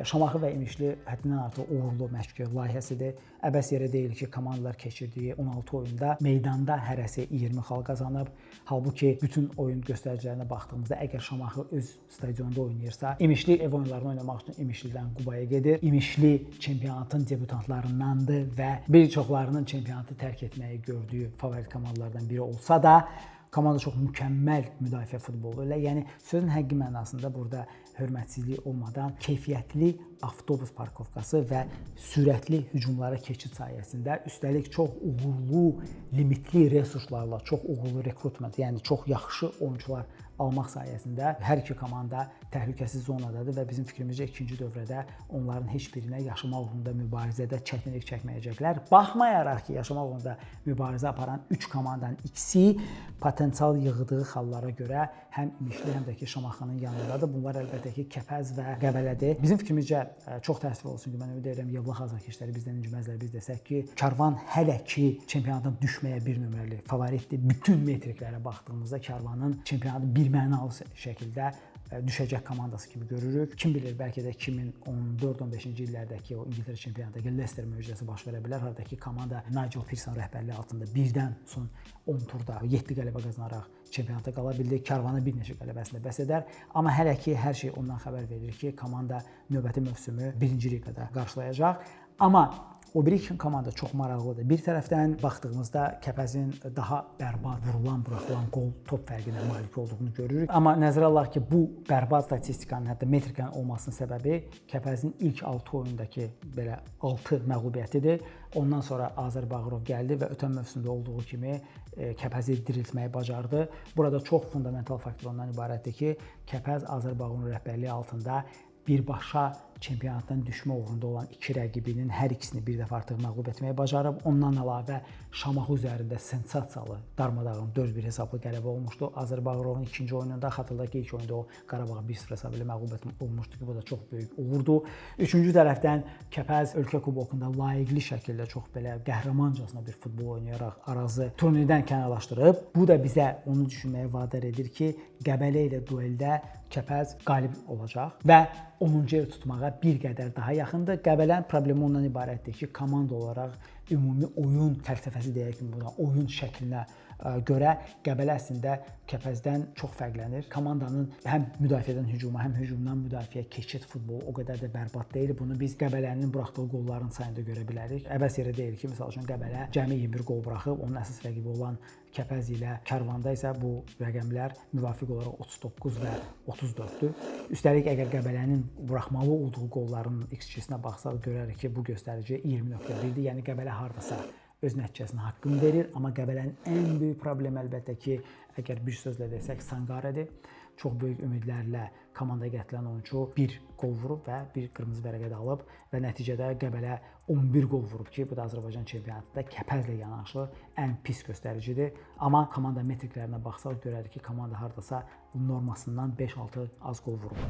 [SPEAKER 1] Şamaxı və İmişli həddindən artıq uğurlu məşq layihəsidir. Əbəs yerə deyil ki, komandalar keçirdiyi 16 oyunda meydanda hərəsi 20 xal qazanıb. Halbuki bütün oyun göstəricilərinə baxdığımızda, əgər Şamaxı öz stadionunda oynayırsa, İmişli ev oyunlarını oynamaq üçün İmişlidən Qubaya gedir. İmişli çempionatın debütantlarındandır və bir çoxlarının çempionatı tərk etməyi gördüyü favorit komandalardan biri olsa da, komanda çox mükəmməl müdafiə futbolu ilə, yəni sözün həqiqi mənasında burada hörmətsizlik olmadan keyfiyyətli avtobus parkovkası və sürətli hücumlara keçid sayəsində, üstəlik çox uğurlu, limitli resurslarla, çox uğurlu rekrutment, yəni çox yaxşı oyunçular almaq sayəsində hər iki komanda təhlükəsiz zonadadır və bizim fikrimizcə ikinci dövrədə onların heç birinə yaşamaq uğrunda mübarizədə çətinlik çəkməyəcəklər. Baxmayaraq ki, yaşamaq uğrunda mübarizə aparan 3 komandanın ikisi potensial yığdığı xallara görə həm İmişli, həm də ki Şamaxının yanındadır. Bunlar əlbəttə ki Kəpəz və Qəbələdir. Bizim fikrimizcə çox təəssüf olsun ki, mən ümid edirəm Yevlax azarkeşləri bizdən inciməzlər, biz desək ki, Karvan hələ ki çempionatdan düşməyə bir nömrəli favoritdir. Bütün metriklərə baxdığımızda Karvanın çempionatı bir mənalı şəkildə düşəcək komandası kimi görürük. Kim bilir, bəlkə də 2014-15-ci illərdəki o İngiltərə çempionatındakı Leicester möcüzəsi baş verə bilər. Haradakı komanda Nigel Pearson rəhbərliyi altında birdən son 10 turda 7 qələbə qazanaraq çempionata qala bildi. Karvana bir neçə qələbəsində bəs edər. Amma hələ ki hər şey ondan xəbər verir ki, komanda növbəti mövsümü birinci liqada qarşılayacaq. Amma o bir iki komanda çox maraqlıdır. Bir tərəfdən baxdığımızda Kəpəzin daha bərbad vurulan, buraxılan qol top fərqinə malik olduğunu görürük. Amma nəzərə alaq ki, bu bərbad statistikanın, hətta metrikanın olmasının səbəbi Kəpəzin ilk 6 oyundakı belə 6 məğlubiyyətidir. Ondan sonra Azər Bağırov gəldi və ötən mövsümdə olduğu kimi Kəpəzi diriltməyi bacardı. Burada çox fundamental faktor ondan ibarətdir ki, Kəpəz Azər Bağırovun rəhbərliyi altında birbaşa çempionatdan düşmə uğrunda olan iki rəqibinin hər ikisini bir dəfə artıq məğlub etməyi bacarıb. Ondan əlavə Şamaxı üzərində sensasiyalı darmadağın 4-1 hesablı qələbə olmuşdu. Azər Bağırovun ikinci oyununda, xatırladaq ki, ilk oyunda o Qarabağı 1-0 hesabı ilə məğlub olmuşdu ki, bu da çox böyük uğurdur. Üçüncü tərəfdən Kəpəz ölkə kubokunda layiqli şəkildə çox belə qəhrəmancasına bir futbol oynayaraq Arazı turnirdən kənarlaşdırıb. Bu da bizə onu düşünməyə vadar edir ki, Qəbələ ilə dueldə Kəpəz qalib olacaq və 10-cu yer tutmağa bir qədər daha yaxındır. Qəbələnin problemi ondan ibarətdir ki, komanda olaraq ümumi oyun fəlsəfəsi deyək ki, buna oyun şəklinə görə Qəbələ əslində Kəpəzdən çox fərqlənir. Komandanın həm müdafiədən hücuma, həm hücumdan müdafiəyə keçid futbolu o qədər də bərbad deyil. Bunu biz Qəbələnin buraxdığı qolların sayında görə bilərik. Əbəs yerə deyil ki, məsəl üçün Qəbələ cəmi 21 qol buraxıb, onun əsas rəqibi olan Kəpəz ilə Karvanda isə bu rəqəmlər müvafiq olaraq 39 və 34-dür. Üstəlik əgər Qəbələnin buraxmalı olduğu qolların XG-sinə baxsaq görərik ki, bu göstərici 20.1-dir. Yəni Qəbələ hardasa öz nəticəsinə haqqını verir, amma Qəbələnin ən böyük problemi əlbəttə ki, əgər bir sözlə desək, Sanqaredir. Çox böyük ümidlərlə komandaya gətirilən oyunçu bir qol vurub və bir qırmızı vərəqə də alıb və nəticədə Qəbələ 11 qol vurub ki, bu da Azərbaycan çempionatında Kəpəzlə yanaşı ən pis göstəricidir. Amma komanda metriklərinə baxsaq görərik ki, komanda hardasa normasından 5-6 az qol vurub.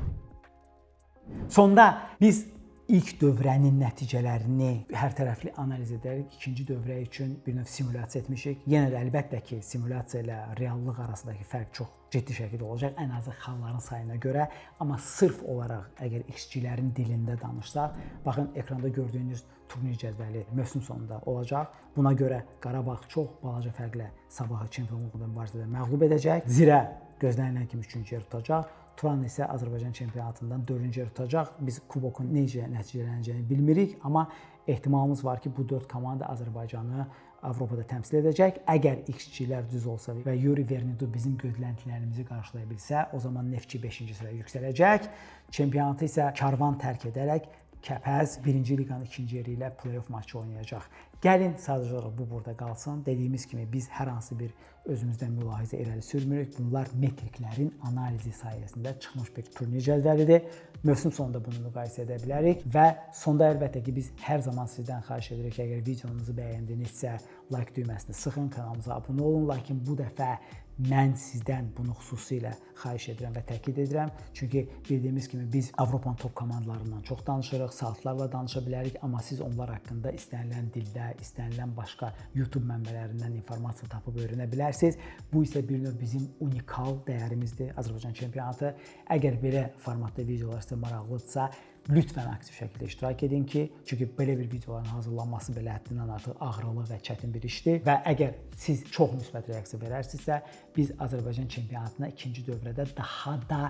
[SPEAKER 1] Sonda biz ilk dövrənin nəticələrini hər tərəfli analiz edərək ikinci dövrə üçün bir növ simulyasiya etmişik. Yenə də əlbəttə ki, simulyasiya ilə reallıq arasındakı fərq çox ciddi şəkildə olacaq, ən azı xalların sayına görə. Amma sırf olaraq əgər XG-lərin dilində danışsaq, baxın ekranda gördüyünüz turnir cədvəli mövsüm sonunda olacaq. Buna görə Qarabağ çox balaca fərqlə Sabahı çempionluq mübarizədə məğlub edəcək. Zirə gözlənilən kimi 3-cü yer tutacaq. Turan isə Azərbaycan çempionatından 4-cü yer tutacaq. Biz kubokun necə nəticələnəcəyini bilmirik, amma ehtimalımız var ki, bu 4 komanda Azərbaycanı Avropada təmsil edəcək. Əgər XG-lər düz olsa və Yuri Vernidu bizim gözləntilərimizi qarşılaya bilsə, o zaman Neftçi 5-ci sıraya yüksələcək. Çempionatı isə Karvan tərk edərək Kəpəz 1-ci liqanın 2-ci yeri ilə play-off maçı oynayacaq. Gəlin sadəcə olaraq bu burada qalsın. Dediyimiz kimi biz hər hansı bir özümüzdən mülahizə irəli sürmürük. Bunlar metriklərin analizi sayəsində çıxmış bir turnir cədvəlidir. Mövsüm sonunda bunu müqayisə edə bilərik və sonda əlbəttə ki, biz hər zaman sizdən xahiş edirik ki, əgər videomuzu bəyəndinizsə, like düyməsini sıxın, kanalımıza abunə olun. Lakin bu dəfə mən sizdən bunu xüsusilə xahiş edirəm və təkid edirəm. Çünki bildiyimiz kimi biz Avropanın top komandalarından çox danışırıq, saatlarla danışa bilərik, amma siz onlar haqqında istənilən dildə, istənilən başqa YouTube mənbələrindən informasiya tapıb öyrənə bilərsiniz. Bu isə bir növ bizim unikal dəyərimizdir, Azərbaycan çempionatı. Əgər belə formatda videolar sizə maraqlıdırsa, lütfən aktiv şəkildə iştirak edin ki, çünki belə bir videoların hazırlanması belə həddindən artıq ağrılı və çətin bir işdir və əgər siz çox müsbət reaksiya verərsinizsə, biz Azərbaycan çempionatına ikinci dövrədə daha da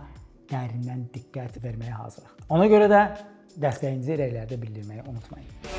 [SPEAKER 1] dərindən diqqət verməyə hazırıq. Ona görə də dəstəyinizi rəylərdə bildirməyi unutmayın.